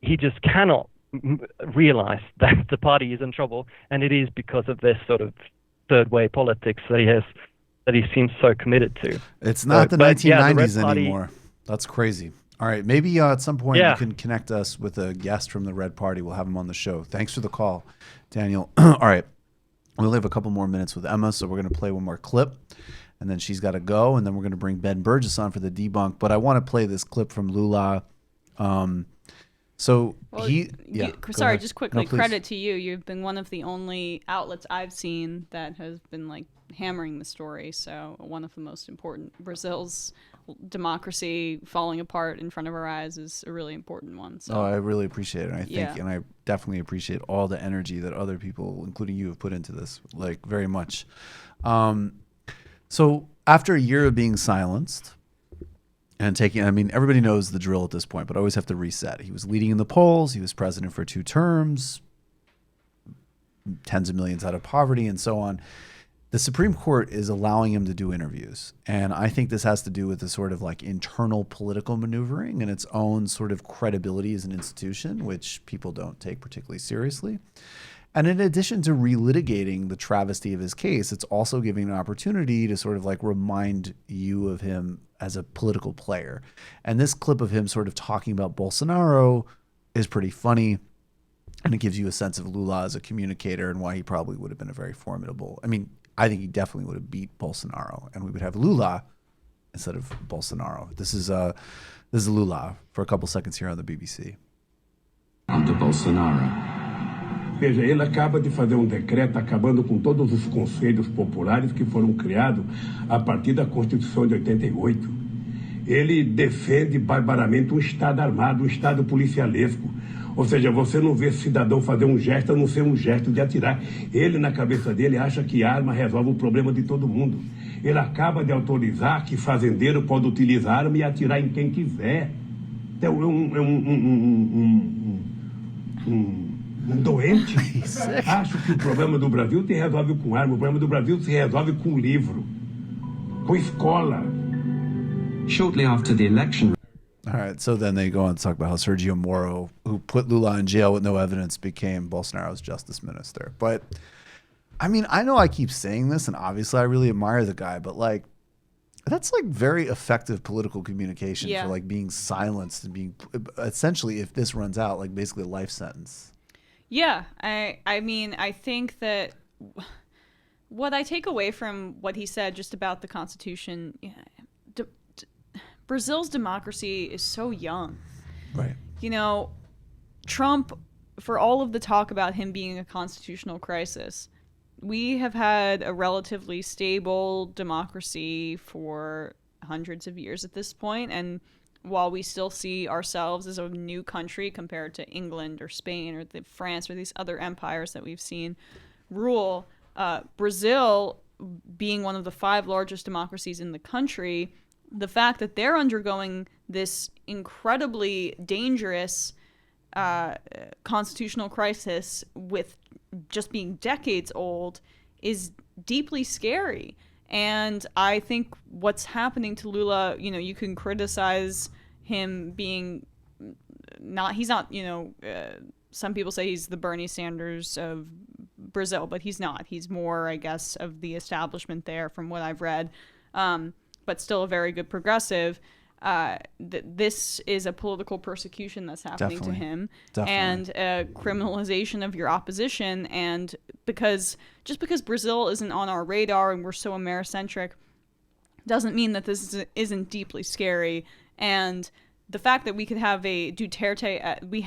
Speaker 14: he just cannot realize that the party is in trouble, and it is because of this sort of third way politics that he seems so committed to.
Speaker 7: It's not the 1990s anymore. That's crazy. All right, maybe at some point you can connect us with a guest from the Red Party. We'll have him on the show. Thanks for the call, Daniel. All right, we'll have a couple more minutes with Emma, so we're going to play one more clip, and then she's got to go, and then we're going to bring Ben Burgess on for the debunk. But I want to play this clip from Lula.
Speaker 8: Sorry, just quickly,
Speaker 7: No,
Speaker 8: credit to you. You've been one of the only outlets I've seen that has been hammering the story. So one of the most important, Brazil's democracy falling apart in front of our eyes is a really important one. So.
Speaker 7: Oh, I really appreciate it. And I think, and I definitely appreciate all the energy that other people, including you, have put into this, very much. So after a year of being silenced, and everybody knows the drill at this point, but I always have to reset. He was leading in the polls. He was president for 2 terms, tens of millions out of poverty, and so on. The Supreme Court is allowing him to do interviews. And I think this has to do with the sort of internal political maneuvering and its own sort of credibility as an institution, which people don't take particularly seriously. And in addition to relitigating the travesty of his case, it's also giving an opportunity to sort of remind you of him as a political player. And this clip of him sort of talking about Bolsonaro is pretty funny. And it gives you a sense of Lula as a communicator and why he probably would have been a very formidable. I think he definitely would have beat Bolsonaro, and we would have Lula instead of Bolsonaro. This is Lula for a couple seconds here on the BBC.
Speaker 16: On to Bolsonaro. Veja, ele acaba de fazer decreto acabando com todos os conselhos populares que foram criados a partir da Constituição de 88. Ele defende barbaramente um Estado armado, um Estado policialesco. Ou seja, você não vê cidadão fazer um gesto a não ser um gesto de atirar. Ele, na cabeça dele, acha que arma resolve o problema de todo mundo. Ele acaba de autorizar que fazendeiro pode utilizar arma e atirar em quem quiser. Então, um doente. Acho que o problema do Brasil se resolve com arma. O problema do Brasil se resolve com livro. com escola.
Speaker 17: Shortly after the election.
Speaker 7: All right, so then they go on to talk about how Sergio Moro, who put Lula in jail with no evidence, became Bolsonaro's justice minister. But, I mean, I know I keep saying this, and obviously I really admire the guy, but, like, that's, like, very effective political communication for, like, being silenced and being, essentially, if this runs out, like, basically a life sentence.
Speaker 8: Yeah, I mean, I think that what I take away from what he said just about the Constitution, Brazil's democracy is so young.
Speaker 7: Right.
Speaker 8: You know, Trump, for all of the talk about him being a constitutional crisis, we have had a relatively stable democracy for hundreds of years at this point, and while we still see ourselves as a new country compared to England or Spain or France or these other empires that we've seen rule, Brazil, being one of the 5 largest democracies in the country, the fact that they're undergoing this incredibly dangerous constitutional crisis with just being decades old is deeply scary. And I think what's happening to Lula, you know, you can criticize him being he's not, you know, some people say he's the Bernie Sanders of Brazil, but he's not. He's more, I guess, of the establishment there from what I've read. But still a very good progressive. This is a political persecution that's happening to him, and a criminalization of your opposition. And just because Brazil isn't on our radar and we're so Americentric, doesn't mean that this isn't deeply scary. And the fact that we could have a Duterte-esque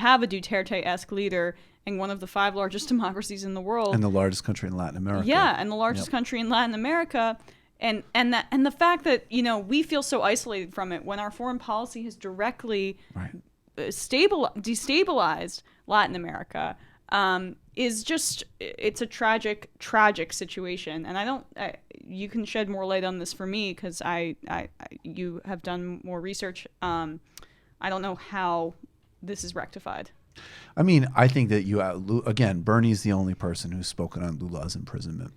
Speaker 8: leader in one of the 5 largest democracies in the world,
Speaker 7: and the largest country in Latin America.
Speaker 8: Yeah, and the largest country in Latin America. And the fact that, you know, we feel so isolated from it when our foreign policy has directly destabilized Latin America is just, it's a tragic situation. And you can shed more light on this for me because you have done more research. I don't know how this is rectified.
Speaker 7: I mean, I think that again, Bernie's the only person who's spoken on Lula's imprisonment.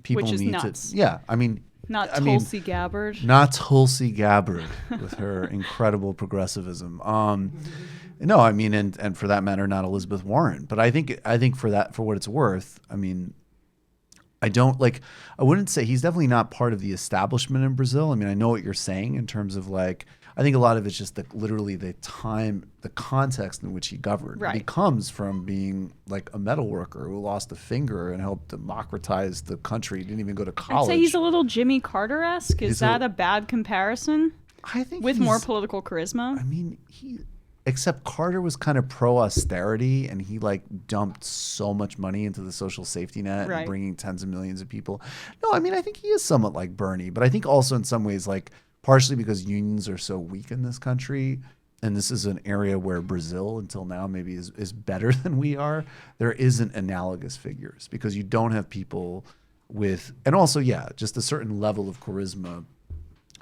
Speaker 7: People
Speaker 8: Which is
Speaker 7: need
Speaker 8: nuts.
Speaker 7: to, yeah. I mean,
Speaker 8: Tulsi Gabbard.
Speaker 7: Not Tulsi Gabbard with her incredible progressivism. No, I mean, and for that matter, not Elizabeth Warren. But I think for what it's worth, I mean, I wouldn't say he's definitely not part of the establishment in Brazil. I mean, I know what you're saying in terms of like, I think a lot of it's just literally the context in which he governed.
Speaker 8: Right.
Speaker 7: He comes from being like a metal worker who lost a finger and helped democratize the country. He didn't even go to college.
Speaker 8: I'd say he's a little Jimmy Carter-esque. Is that a bad comparison?
Speaker 7: I think
Speaker 8: with more political charisma.
Speaker 7: I mean, except Carter was kind of pro-austerity, and he like dumped so much money into the social safety net, and bringing tens of millions of people. No, I mean, I think he is somewhat like Bernie, but I think also in some ways like, partially because unions are so weak in this country, and this is an area where Brazil until now maybe is better than we are, there isn't analogous figures because you don't have people with, and also, just a certain level of charisma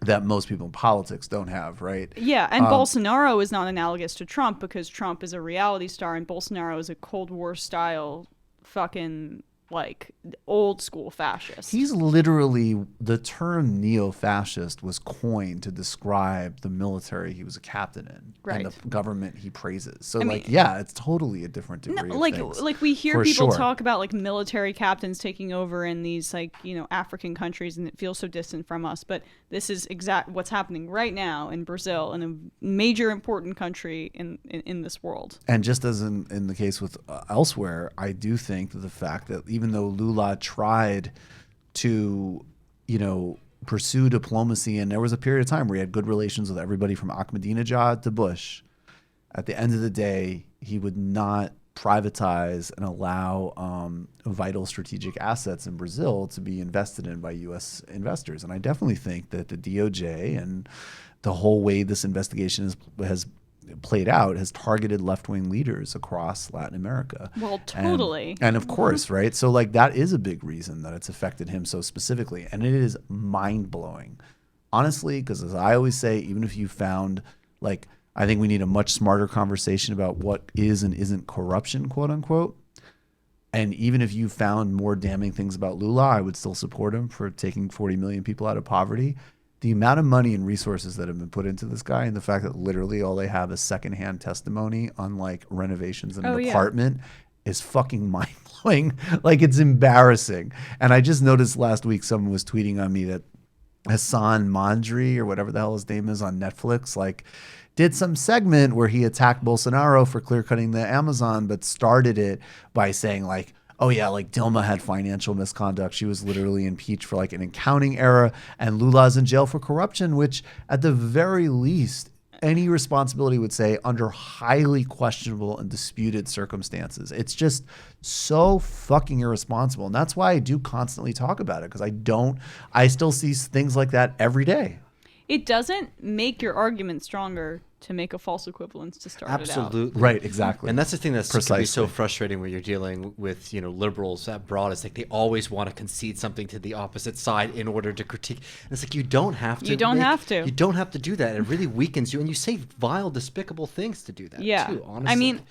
Speaker 7: that most people in politics don't have, right?
Speaker 8: Yeah, and Bolsonaro is not analogous to Trump because Trump is a reality star and Bolsonaro is a Cold War style fucking like old school fascist.
Speaker 7: He's literally, the term neo-fascist was coined to describe the military he was a captain in and the government he praises. So it's totally a different degree of things,
Speaker 8: like we hear people talk about like military captains taking over in these like, you know, African countries, and it feels so distant from us, but this is what's happening right now in Brazil, in a major important country in this world.
Speaker 7: And just as in the case with elsewhere, I do think that the fact that even though Lula tried to, you know, pursue diplomacy, and there was a period of time where he had good relations with everybody from Ahmadinejad to Bush, at the end of the day, he would not privatize and allow vital strategic assets in Brazil to be invested in by U.S. investors. And I definitely think that the DOJ and the whole way this investigation has played out has targeted left-wing leaders across Latin America.
Speaker 8: Well, totally.
Speaker 7: And of course, right? So like that is a big reason that it's affected him so specifically. And it is mind-blowing. Honestly, because as I always say, even if you found like, I think we need a much smarter conversation about what is and isn't corruption, quote unquote. And even if you found more damning things about Lula, I would still support him for taking 40 million people out of poverty. The amount of money and resources that have been put into this guy, and the fact that literally all they have is secondhand testimony on like renovations in an apartment is fucking mind-blowing. Like, it's embarrassing. And I just noticed last week someone was tweeting on me that Hassan Mandri, or whatever the hell his name is, on Netflix, like, did some segment where he attacked Bolsonaro for clear-cutting the Amazon, but started it by saying like, oh yeah, like Dilma had financial misconduct. She was literally impeached for like an accounting error, and Lula's in jail for corruption, which at the very least, any responsibility would say under highly questionable and disputed circumstances. It's just so fucking irresponsible. And that's why I do constantly talk about it, because I still see things like that every day.
Speaker 8: It doesn't make your argument stronger to make a false equivalence to start it out.
Speaker 10: Absolutely.
Speaker 7: Right, exactly.
Speaker 10: And that's the thing that's
Speaker 7: Precisely.
Speaker 10: can be so frustrating when you're dealing with, liberals abroad. It's like they always want to concede something to the opposite side in order to critique. And it's like, you don't have to.
Speaker 8: You don't have to.
Speaker 10: You don't have to do that. It really weakens you. And you say vile, despicable things to do that, too, honestly.
Speaker 8: I mean,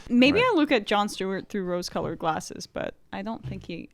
Speaker 8: maybe I look at Jon Stewart through rose-colored glasses, but I don't think he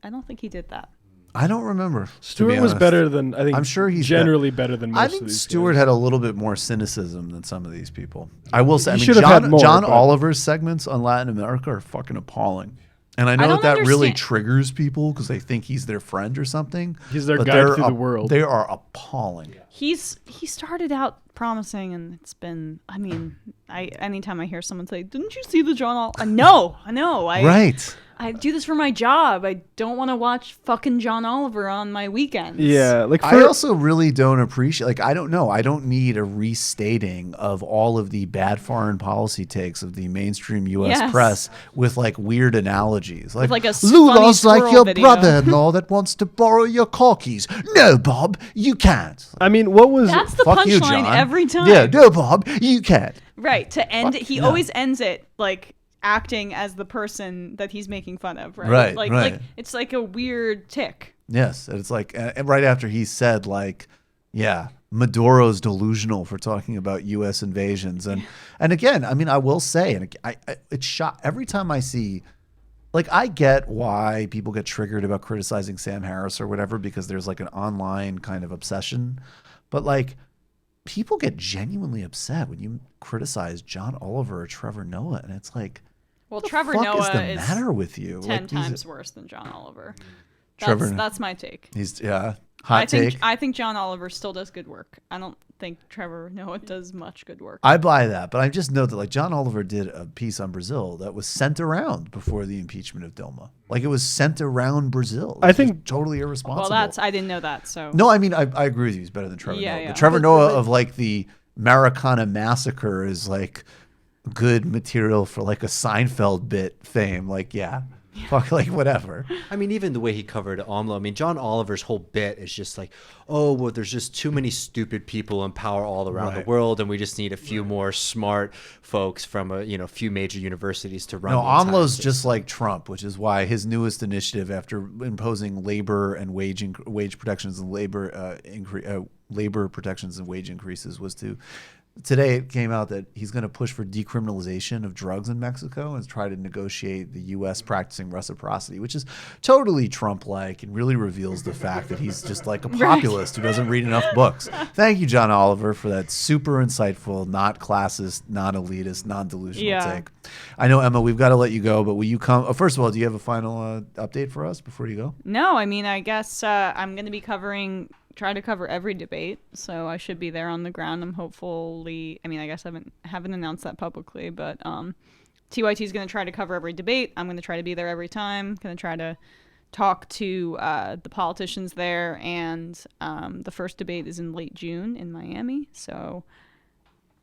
Speaker 8: did that.
Speaker 7: I don't remember.
Speaker 9: Stewart was better than, I think,
Speaker 7: I'm sure he's
Speaker 9: generally better than most
Speaker 7: I
Speaker 9: of
Speaker 7: think
Speaker 9: these
Speaker 7: Stewart
Speaker 9: guys.
Speaker 7: had a little bit more cynicism than some of these people. I will say,
Speaker 9: He
Speaker 7: I
Speaker 9: should
Speaker 7: mean,
Speaker 9: have had more,
Speaker 7: John
Speaker 9: but-
Speaker 7: Oliver's segments on Latin America are fucking appalling. And I know that really
Speaker 8: understand.
Speaker 7: triggers people because they think he's their friend or something.
Speaker 9: He's their
Speaker 7: but
Speaker 9: guide
Speaker 7: they're
Speaker 9: through the world.
Speaker 7: They are appalling.
Speaker 8: He started out promising, and it's been. I mean, anytime I hear someone say, "Didn't you see the John Oliver?" I know.
Speaker 7: Right.
Speaker 8: I do this for my job. I don't want to watch fucking John Oliver on my weekends.
Speaker 9: Yeah, like
Speaker 7: I also really don't appreciate. Like, I don't know. I don't need a restating of all of the bad foreign policy takes of the mainstream U.S.
Speaker 8: Yes.
Speaker 7: press with like weird analogies,
Speaker 8: With, like, a
Speaker 7: Lula's
Speaker 8: funny
Speaker 7: like your
Speaker 8: squirrel video."
Speaker 7: brother-in-law that wants to borrow your corkies. No, Bob, you can't.
Speaker 9: I mean, what was
Speaker 8: That's the
Speaker 7: Fuck you,
Speaker 8: punchline
Speaker 7: John.
Speaker 8: every time.
Speaker 7: Yeah, no, Bob, you can't.
Speaker 8: Right, to end
Speaker 7: Fuck
Speaker 8: it, he
Speaker 7: no.
Speaker 8: always ends it like acting as the person that he's making fun of, right?
Speaker 7: Right,
Speaker 8: like,
Speaker 7: right.
Speaker 8: like it's like a weird tick.
Speaker 7: Yes, and it's like and right after he said like, yeah, Maduro's delusional for talking about U.S. invasions, and again, I mean, I will say, and it's shot every time I see. Like, I get why people get triggered about criticizing Sam Harris or whatever, because there's like an online kind of obsession, but like, people get genuinely upset when you criticize John Oliver or Trevor Noah, and it's like,
Speaker 8: Well,
Speaker 7: what the
Speaker 8: Trevor
Speaker 7: fuck
Speaker 8: Noah
Speaker 7: is the matter with you?
Speaker 8: 10
Speaker 7: Like,
Speaker 8: times worse than John Oliver.
Speaker 7: Trevor-
Speaker 8: That's my take.
Speaker 7: He's hot take.
Speaker 8: I think John Oliver still does good work. I don't think Trevor Noah does much good work.
Speaker 7: I buy that, but I just know that like John Oliver did a piece on Brazil that was sent around before the impeachment of Dilma. Like, it was sent around Brazil.
Speaker 9: I think
Speaker 7: totally irresponsible.
Speaker 8: Well, I didn't know that. So
Speaker 7: No, I mean, I agree with you. He's better than Trevor
Speaker 8: Yeah,
Speaker 7: Noah.
Speaker 8: yeah.
Speaker 7: The Trevor Noah of like the Maracana massacre is like good material for like a Seinfeld bit fame. Like, yeah. Fuck, like, whatever.
Speaker 10: I mean, even the way he covered AMLO. I mean, John Oliver's whole bit is just like, oh, well, there's just too many stupid people in power all around the world, and we just need a few more smart folks from a few major universities to run.
Speaker 7: No,
Speaker 10: the entire
Speaker 7: AMLO's
Speaker 10: system.
Speaker 7: just like Trump, which is why his newest initiative, after imposing labor and wage protections and labor protections and wage increases, was to. Today it came out that he's going to push for decriminalization of drugs in Mexico and try to negotiate the U.S. practicing reciprocity, which is totally Trump-like and really reveals the fact that he's just like a populist who doesn't read enough books. Thank you, John Oliver, for that super insightful, not classist, non-elitist, non-delusional take. I know, Emma, we've got to let you go, but will you come? First of all, do you have a final update for us before you go?
Speaker 8: No, I mean, I guess I'm going to be try to cover every debate, so I should be there on the ground. I'm hopefully, I mean, I guess I haven't announced that publicly, but TYT is going to try to cover every debate. I'm going to try to be there every time. Going to try to talk to the politicians there, and the first debate is in late June in Miami, so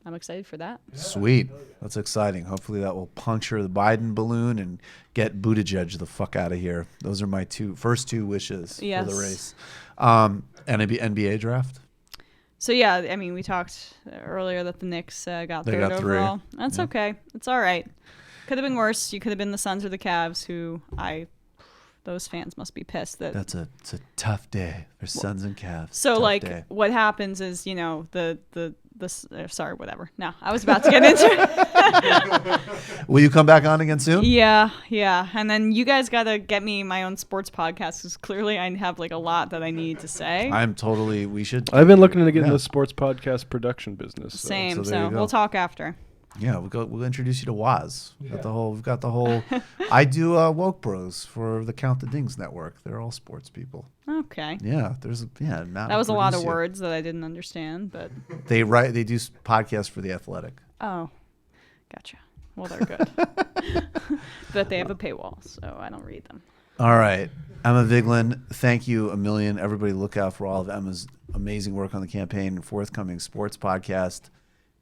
Speaker 8: I'm excited for that.
Speaker 7: Sweet. That's exciting. Hopefully that will puncture the Biden balloon and get Buttigieg the fuck out of here. Those are my first two wishes for the race. NBA draft?
Speaker 8: So, yeah, I mean, we talked earlier that the Knicks got third
Speaker 7: got 3.
Speaker 8: overall. That's okay. It's all right. Could have been worse. You could have been the Suns or the Cavs, those fans must be pissed that
Speaker 7: it's a tough day for Suns and Cavs.
Speaker 8: So
Speaker 7: tough
Speaker 8: like
Speaker 7: day.
Speaker 8: what happens is, the this. Sorry, whatever. No, I was about to get into it.
Speaker 7: Will you come back on again soon?
Speaker 8: Yeah. And then you guys got to get me my own sports podcast because clearly I have like a lot that I need to say.
Speaker 7: We should.
Speaker 9: I've been looking to get in the sports podcast production business.
Speaker 8: Same. So we'll talk after.
Speaker 7: Yeah, we'll introduce you to Waz. We've got the whole. I do Woke Bros for the Count the Dings network. They're all sports people.
Speaker 8: Okay.
Speaker 7: Yeah,
Speaker 8: that was a lot of words that I didn't understand, but
Speaker 7: they do podcasts for The Athletic.
Speaker 8: Oh, gotcha. Well, they're good, but they have a paywall, so I don't read them.
Speaker 7: All right, Emma Vigeland, thank you a million. Everybody, look out for all of Emma's amazing work on the campaign and forthcoming sports podcast.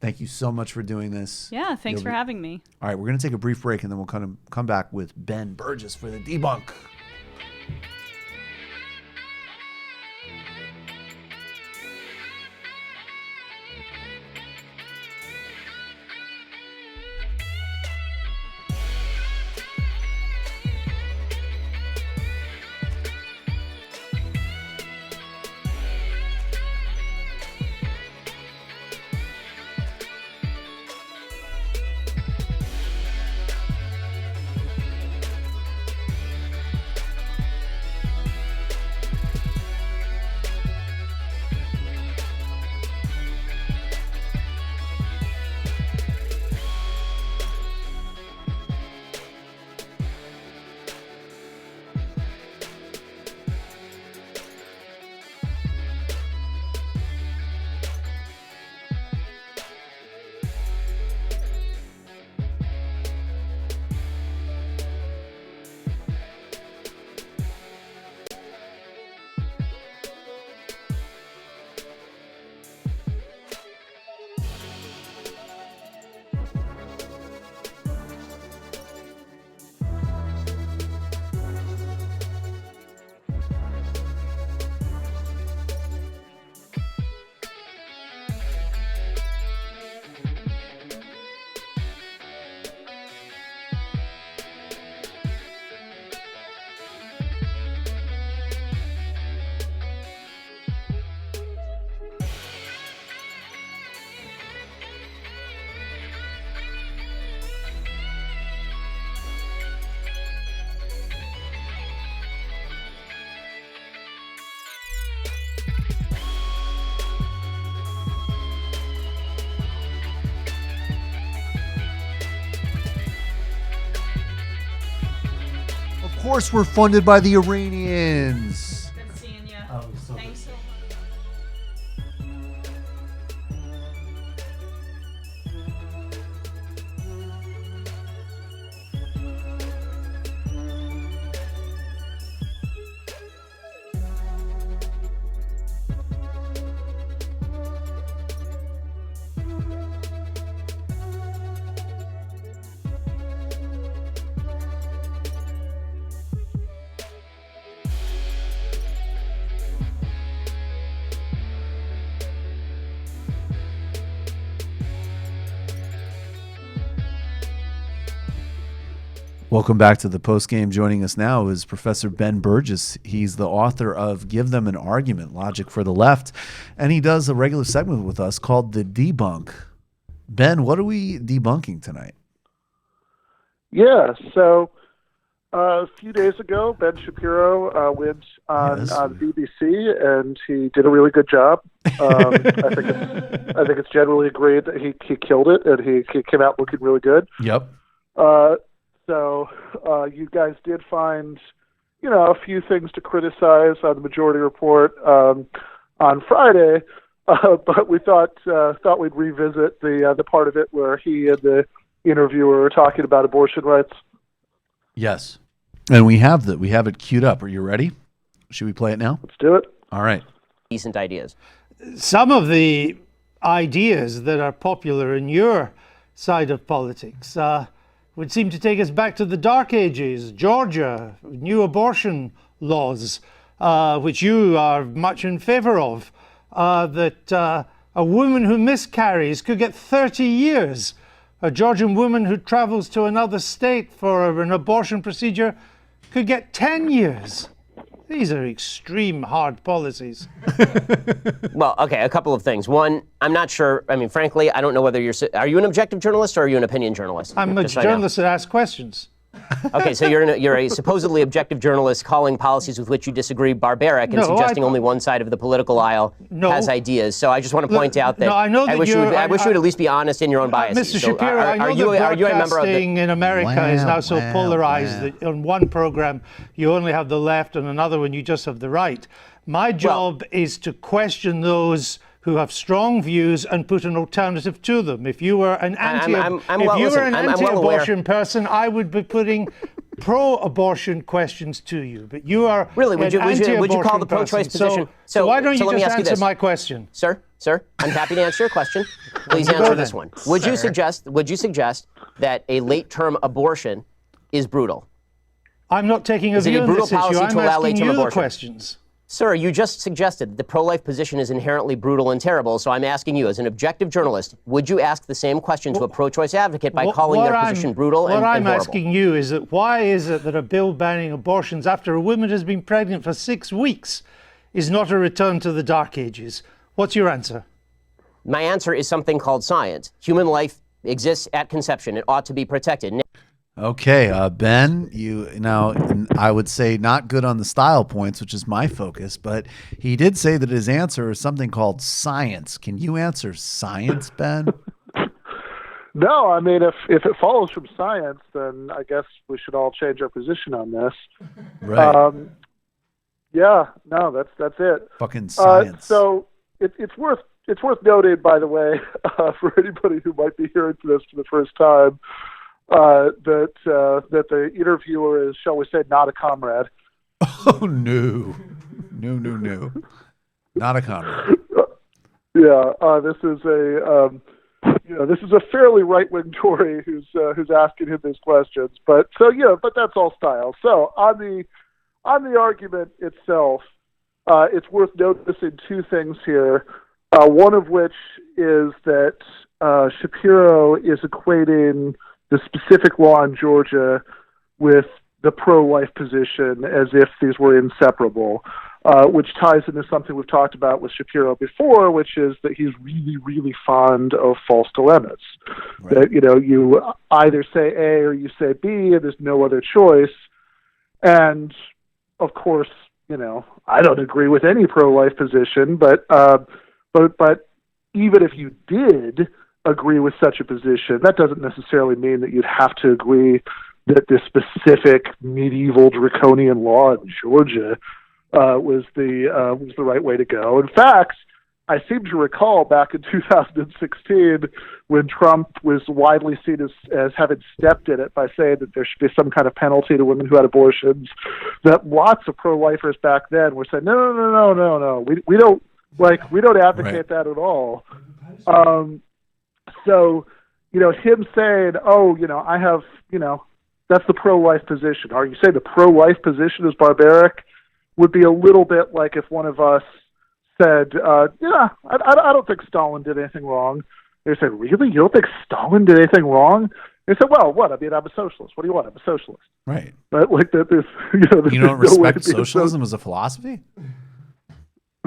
Speaker 7: Thank you so much for doing this.
Speaker 8: Yeah, thanks for having me.
Speaker 7: All right, we're going to take a brief break, and then we'll come back with Ben Burgess for the debunk. Of course, we're funded by the Iranians.
Speaker 8: Good seeing you. Thanks so much.
Speaker 7: Welcome back to the Postgame. Joining us now is Professor Ben Burgess. He's the author of Give Them an Argument, Logic for the Left, and he does a regular segment with us called The Debunk. Ben, what are we debunking tonight?
Speaker 18: Yeah, so a few days ago, Ben Shapiro went on BBC, and he did a really good job. I think it's generally agreed that he killed it, and he came out looking really good.
Speaker 7: Yep.
Speaker 18: So you guys did find, a few things to criticize on the Majority Report on Friday, but we thought we'd revisit the part of it where he and the interviewer were talking about abortion rights.
Speaker 7: Yes, and we have it queued up. Are you ready? Should we play it now?
Speaker 18: Let's do it.
Speaker 7: All right.
Speaker 13: Decent ideas.
Speaker 12: Some of the ideas that are popular in your side of politics would seem to take us back to the Dark Ages, Georgia, new abortion laws, which you are much in favor of, that a woman who miscarries could get 30 years. A Georgian woman who travels to another state for an abortion procedure could get 10 years. These are extreme hard policies.
Speaker 13: Well, okay, a couple of things. One, I'm not sure. I mean, frankly, I don't know whether are you an objective journalist or are you an opinion journalist?
Speaker 12: I'm a journalist that asks questions.
Speaker 13: Okay, so you're a supposedly objective journalist calling policies with which you disagree barbaric and suggesting only one side of the political aisle has ideas. So I just want to point out that I wish you would at least be honest in your own biases.
Speaker 12: Mr. Shapiro, I know that broadcasting in America is now so polarized that on one program you only have the left and another one you just have the right. My job is to question those who have strong views and put an alternative to them. If you were an anti-abortion person, I would be putting pro-abortion questions to you. But you are
Speaker 13: really would you call the pro-choice position?
Speaker 12: So why don't you just answer my question,
Speaker 13: sir? I'm happy to answer your question. Please answer this one. Would you suggest that a late-term abortion is brutal?
Speaker 12: I'm not taking a view on this issue. I'm asking you the questions.
Speaker 13: Sir, you just suggested that the pro-life position is inherently brutal and terrible, so I'm asking you, as an objective journalist, would you ask the same question to a pro-choice advocate by calling their position brutal and horrible?
Speaker 12: What I'm asking you is that why is it that a bill banning abortions after a woman has been pregnant for 6 weeks is not a return to the Dark Ages? What's your answer?
Speaker 13: My answer is something called science. Human life exists at conception. It ought to be protected.
Speaker 7: Okay, Ben, I would say not good on the style points, which is my focus, but he did say that his answer is something called science. Can you answer science, Ben?
Speaker 18: No, I mean, if it follows from science, then I guess we should all change our position on this.
Speaker 7: Right.
Speaker 18: Yeah, no, that's it.
Speaker 7: Fucking science.
Speaker 18: So it's worth noting, by the way, for anybody who might be hearing this for the first time, that the interviewer is, shall we say, not a comrade.
Speaker 7: Oh no, not a comrade.
Speaker 18: Yeah, this is a fairly right-wing Tory who's asking him these questions. But that's all style. So on the argument itself, it's worth noticing two things here. One of which is that Shapiro is equating the specific law in Georgia with the pro-life position as if these were inseparable, which ties into something we've talked about with Shapiro before, which is that he's really, really fond of false dilemmas. Right. That, you either say A or you say B, and there's no other choice. And, of course, I don't agree with any pro-life position, but even if you did agree with such a position, that doesn't necessarily mean that you'd have to agree that this specific medieval draconian law in Georgia was the right way to go. In fact, I seem to recall back in 2016 when Trump was widely seen as having stepped in it by saying that there should be some kind of penalty to women who had abortions, that lots of pro-lifers back then were saying, no, we don't advocate that at all. So, him saying, I have, that's the pro-life position. Are you saying the pro-life position is barbaric? Would be a little bit like if one of us said, I don't think Stalin did anything wrong. They said, really? You don't think Stalin did anything wrong? They said, well, what? I mean, I'm a socialist. What do you want? I'm a socialist.
Speaker 7: Right.
Speaker 18: But like that,
Speaker 7: you don't respect socialism as a philosophy?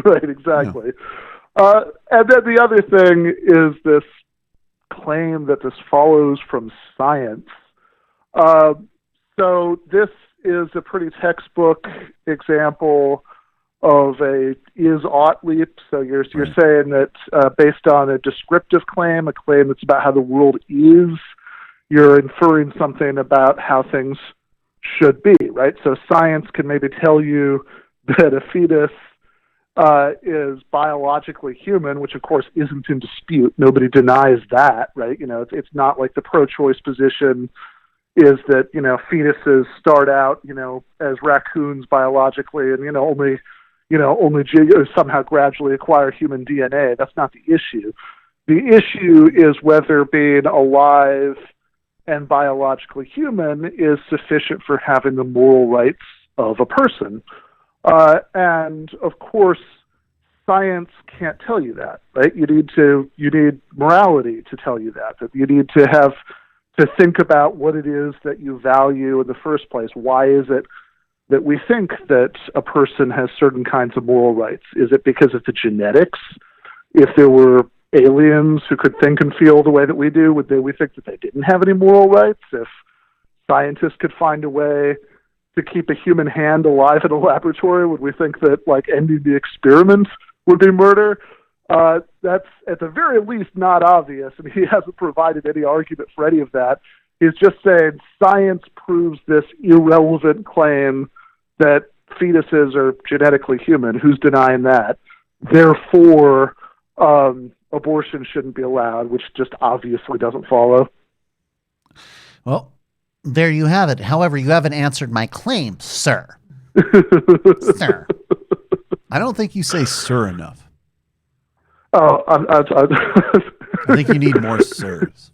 Speaker 18: Right, exactly. Yeah. And then the other thing is this claim that this follows from science. So this is a pretty textbook example of a is-ought leap. So you're saying that based on a descriptive claim, a claim that's about how the world is, you're inferring something about how things should be, right? So science can maybe tell you that a fetus is biologically human, which of course isn't in dispute. Nobody denies that, right? It's not like the pro-choice position is that, fetuses start out, as raccoons biologically and, only somehow gradually acquire human DNA. That's not the issue. The issue is whether being alive and biologically human is sufficient for having the moral rights of a person. And of course, science can't tell you that, right? You need morality to tell you that you need to think about what it is that you value in the first place. Why is it that we think that a person has certain kinds of moral rights? Is it because of the genetics? If there were aliens who could think and feel the way that we do, would we think that they didn't have any moral rights? If scientists could find a way to keep a human hand alive in a laboratory, would we think that like ending the experiment would be murder? That's at the very least not obvious, and he hasn't provided any argument for any of that. He's just saying science proves this irrelevant claim that fetuses are genetically human. Who's denying that? Therefore, abortion shouldn't be allowed, which just obviously doesn't follow.
Speaker 15: Well, there you have it. However, you haven't answered my claim, sir. Sir.
Speaker 7: I don't think you say sir enough.
Speaker 18: Oh,
Speaker 7: I think you need more sirs.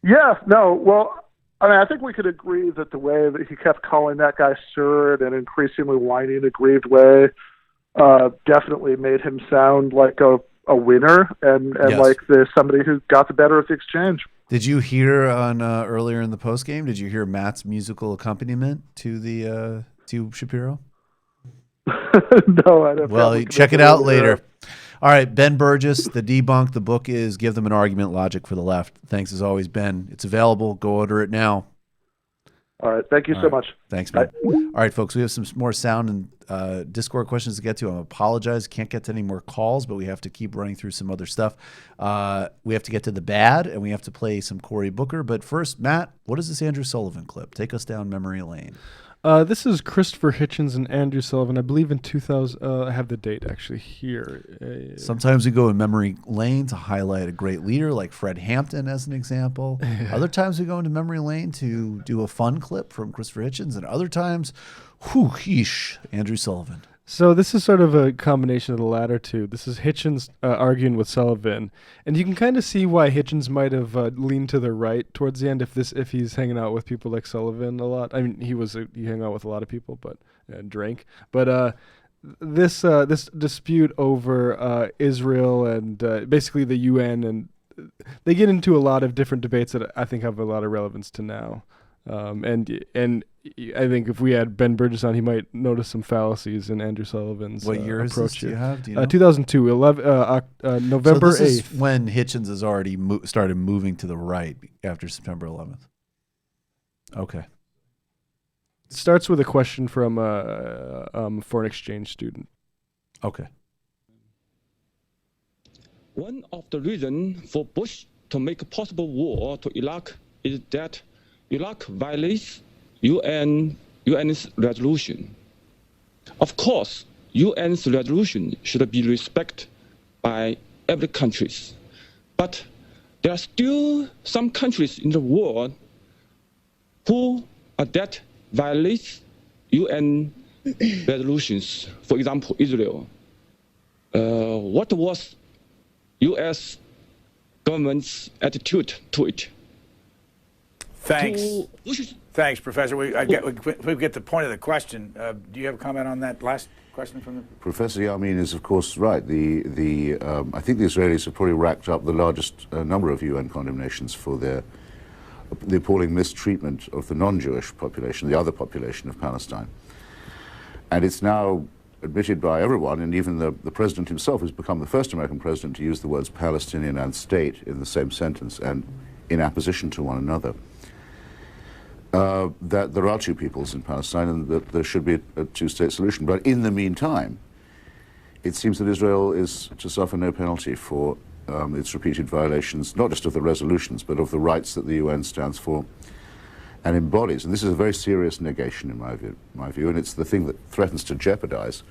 Speaker 18: Yeah, no, well, I mean, I think we could agree that the way that he kept calling that guy sir in an increasingly whining, aggrieved way definitely made him sound like a winner and
Speaker 7: Yes.
Speaker 18: like somebody who got the better of the exchange.
Speaker 7: Did you hear on earlier in the postgame? Did you hear Matt's musical accompaniment to the to Shapiro?
Speaker 18: No, I don't.
Speaker 7: Well, check it out later. All right, Ben Burgess, The Debunk. The book is Give Them an Argument, Logic for the Left. Thanks as always, Ben. It's available. Go order it now.
Speaker 18: All right, thank you so much.
Speaker 7: Thanks, man. All right, folks, we have some more sound and Discord questions to get to. I apologize. Can't get to any more calls, but we have to keep running through some other stuff. We have to get to the bad, and we have to play some Cory Booker. But first, Matt, what is this Andrew Sullivan clip? Take us down memory lane.
Speaker 9: This is Christopher Hitchens and Andrew Sullivan. I believe in 2000. I have the date actually here.
Speaker 7: Sometimes we go in memory lane to highlight a great leader like Fred Hampton as an example. Other times we go into memory lane to do a fun clip from Christopher Hitchens. And other times, Andrew Sullivan.
Speaker 9: So this is sort of a combination of the latter two. This is Hitchens arguing with Sullivan, and you can kind of see why Hitchens might have leaned to the right towards the end if he's hanging out with people like Sullivan a lot. I mean, he hung out with a lot of people, but drank. But this dispute over Israel and basically the UN, and they get into a lot of different debates that I think have a lot of relevance to now. And I think if we had Ben Burgess on, he might notice some fallacies in Andrew Sullivan's
Speaker 7: What year is this?
Speaker 9: approach
Speaker 7: Do you
Speaker 9: here.
Speaker 7: have? Do you know?
Speaker 9: 2002, November
Speaker 7: So this
Speaker 9: 8th.
Speaker 7: is when Hitchens has already started moving to the right after September 11th. Okay.
Speaker 9: It starts with a question from a foreign exchange student.
Speaker 7: Okay.
Speaker 19: One of the reasons for Bush to make a possible war to Iraq is that Iraq violates UN's resolution. Of course, UN's resolution should be respected by every country. But there are still some countries in the world who that violate UN resolutions. For example, Israel. What was U.S. government's attitude to it?
Speaker 20: Thanks. Thanks, Professor. We get the point of the question. Do you have a comment on that last question from the
Speaker 3: Professor Yamin is, of course, right. I think the Israelis have probably racked up the largest number of UN condemnations for the appalling mistreatment of the non-Jewish population, the other population of Palestine. And it's now admitted by everyone, and even the president himself has become the first American president to use the words Palestinian and state in the same sentence and in apposition to one another. That there are two peoples in Palestine and that there should be a two-state solution. But in the meantime, it seems that Israel is to suffer no penalty for its repeated violations, not just of the resolutions, but of the rights that the UN stands for and embodies. And this is a very serious negation, in my view, and it's the thing that threatens to jeopardize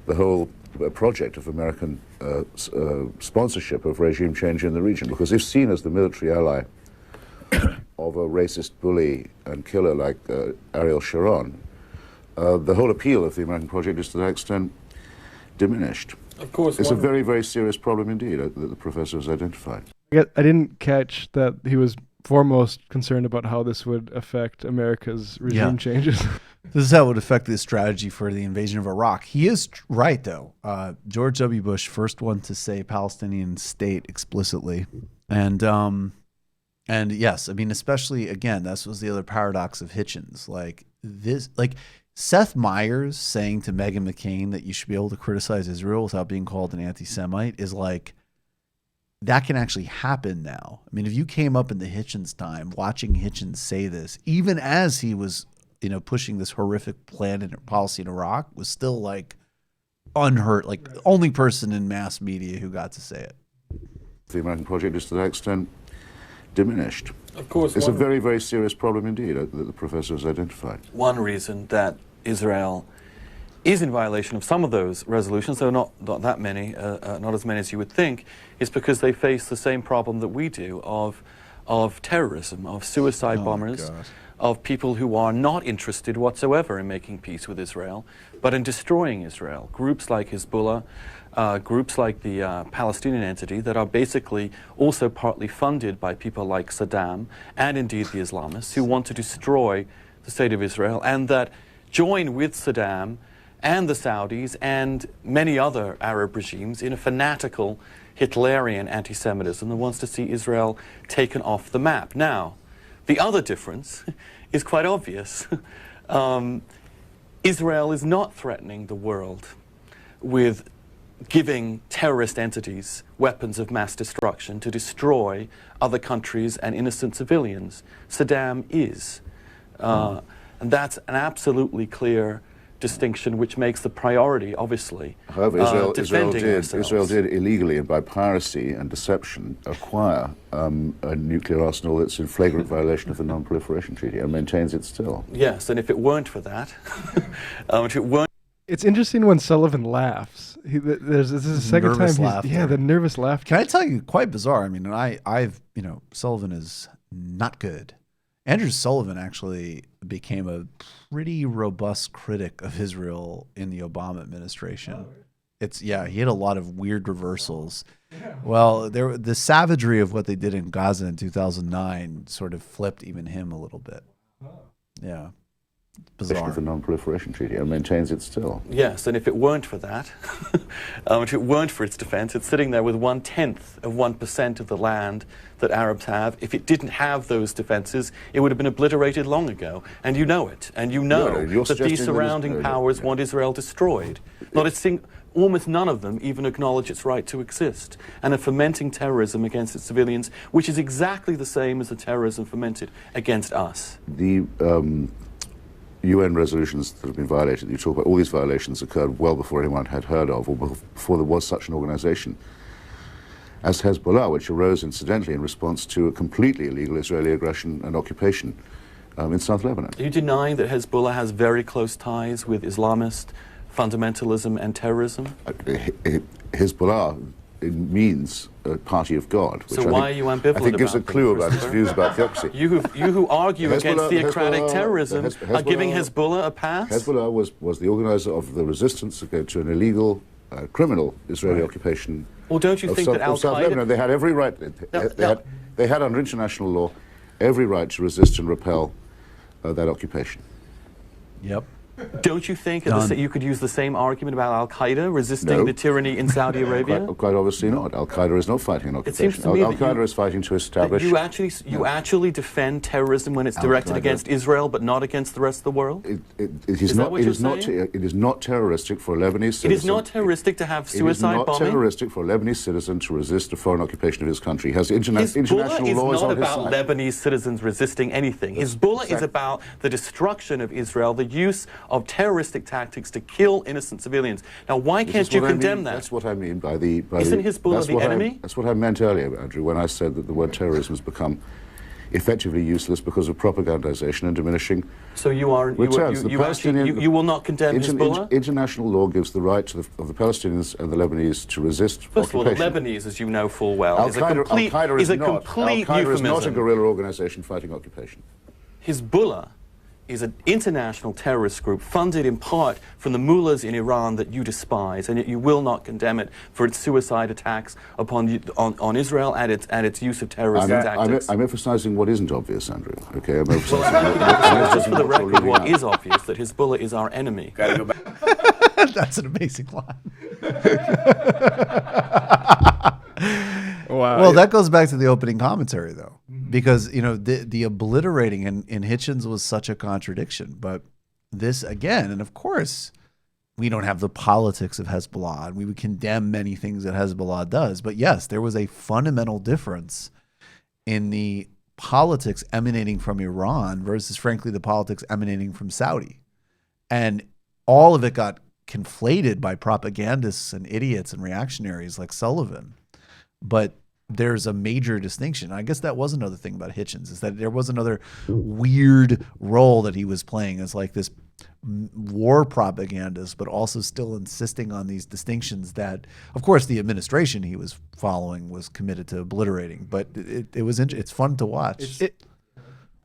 Speaker 3: the whole project of American sponsorship of regime change in the region. Because if seen as the military ally of a racist bully and killer like Ariel Sharon, the whole appeal of the American project is to that extent diminished.
Speaker 20: Of course.
Speaker 3: It's a very, very serious problem indeed that the professor has identified.
Speaker 9: I didn't catch that he was foremost concerned about how this would affect America's regime changes.
Speaker 7: This is how it would affect the strategy for the invasion of Iraq. He is right, though. George W. Bush, first one to say Palestinian state explicitly. And yes, I mean, especially, again, this was the other paradox of Hitchens. Like, this, like Seth Meyers saying to Meghan McCain that you should be able to criticize Israel without being called an anti-Semite is like, that can actually happen now. I mean, if you came up in the Hitchens time, watching Hitchens say this, even as he was, pushing this horrific plan and policy in Iraq, was still like unheard, like the only person in mass media who got to say it.
Speaker 3: The American project is to that extent diminished.
Speaker 21: Of course.
Speaker 3: It's a very, very serious problem indeed that the professor has identified.
Speaker 21: One reason that Israel is in violation of some of those resolutions, though not that many, not as many as you would think, is because they face the same problem that we do of terrorism, of suicide bombers, of people who are not interested whatsoever in making peace with Israel, but in destroying Israel. Groups like Hezbollah, groups like the Palestinian entity that are basically also partly funded by people like Saddam and indeed the Islamists who want to destroy the state of Israel, and that join with Saddam and the Saudis and many other Arab regimes in a fanatical Hitlerian anti-Semitism that wants to see Israel taken off the map. Now, the other difference is quite obvious. Israel is not threatening the world with giving terrorist entities weapons of mass destruction to destroy other countries and innocent civilians. Saddam is. And that's an absolutely clear distinction which makes the priority, obviously,
Speaker 3: However, Israel did illegally and by piracy and deception acquire a nuclear arsenal that's in flagrant violation of the Non-Proliferation Treaty and maintains it still.
Speaker 21: Yes, and if it weren't for that, if it weren't...
Speaker 9: It's interesting when Sullivan laughs. This is the second time the nervous laughter.
Speaker 7: Can I tell you, quite bizarre. I mean, I've Sullivan is not good. Andrew Sullivan actually became a pretty robust critic of Israel in the Obama administration. He had a lot of weird reversals. Well, the savagery of what they did in Gaza in 2009 sort of flipped even him a little bit. Yeah. Bizarre.
Speaker 3: Of the Non-Proliferation Treaty and maintains it still.
Speaker 21: Yes, and if it weren't for that, if it weren't for its defense, it's sitting there with 0.1% of the land that Arabs have. If it didn't have those defenses, it would have been obliterated long ago. And you know it. And you know that these surrounding powers want Israel destroyed. Almost none of them even acknowledge its right to exist, and are fomenting terrorism against its civilians, which is exactly the same as the terrorism fomented against us.
Speaker 3: The UN resolutions that have been violated, you talk about all these violations occurred well before anyone had heard of, or before there was such an organization as Hezbollah, which arose incidentally in response to a completely illegal Israeli aggression and occupation in South Lebanon.
Speaker 21: Are you denying that Hezbollah has very close ties with Islamist fundamentalism and terrorism?
Speaker 3: Hezbollah means party of God. Which
Speaker 21: so why are you ambivalent
Speaker 3: I think gives a clue about his views about theocracy.
Speaker 21: You who argue against theocratic terrorism are giving Hezbollah a pass?
Speaker 3: Hezbollah was the organizer of the resistance to an illegal, criminal Israeli occupation.
Speaker 21: Well, don't you think that
Speaker 3: South Lebanon, they had every right. They had under international law every right to resist and repel that occupation.
Speaker 7: Yep.
Speaker 21: Don't you think you could use the same argument about Al-Qaeda resisting the tyranny in Saudi Arabia?
Speaker 3: Quite obviously not. Al-Qaeda is not fighting an occupation.
Speaker 21: It seems to me
Speaker 3: Al-Qaeda is fighting to establish...
Speaker 21: You actually defend terrorism when it's directed against Israel, but not against the rest of the world?
Speaker 3: It is not terroristic for a Lebanese citizen...
Speaker 21: It is not terroristic to have suicide bombing?
Speaker 3: It is not terroristic for a Lebanese citizen to resist a foreign occupation of his country. He has international laws on his side.
Speaker 21: Hezbollah is not about Lebanese citizens resisting anything. Hezbollah is about the destruction of Israel, the use of terroristic tactics to kill innocent civilians. Now, why can't you condemn that?
Speaker 3: That's what I mean by the...
Speaker 21: Isn't Hezbollah the enemy?
Speaker 3: That's what I meant earlier, Andrew, when I said that the word terrorism has become effectively useless because of propagandization and diminishing
Speaker 21: So you will not condemn Hezbollah?
Speaker 3: International law gives the right of the Palestinians and the Lebanese to resist
Speaker 21: First
Speaker 3: occupation.
Speaker 21: of all, the Lebanese, as you know full well,
Speaker 3: Al-Qaeda
Speaker 21: is a complete
Speaker 3: Al-Qaeda
Speaker 21: euphemism.
Speaker 3: is not a guerrilla organization fighting occupation.
Speaker 21: Hezbollah is an international terrorist group funded in part from the mullahs in Iran that you despise, and yet you will not condemn it for its suicide attacks on Israel and its use of terrorist tactics.
Speaker 3: I'm emphasizing what isn't obvious, Andrew. Okay, I'm
Speaker 21: just for the record, what is obvious that Hezbollah is our enemy.
Speaker 7: That's an amazing line.
Speaker 9: Wow.
Speaker 7: Well, that goes back to the opening commentary, though. because the obliterating in Hitchens was such a contradiction, but this again, and of course we don't have the politics of Hezbollah, and we would condemn many things that Hezbollah does, but yes, there was a fundamental difference in the politics emanating from Iran versus, frankly, the politics emanating from Saudi, and all of it got conflated by propagandists and idiots and reactionaries like Sullivan. But there's a major distinction. I guess that was another thing about Hitchens, is that there was another weird role that he was playing as like this war propagandist, but also still insisting on these distinctions that, of course, the administration he was following was committed to obliterating. But it's fun to watch.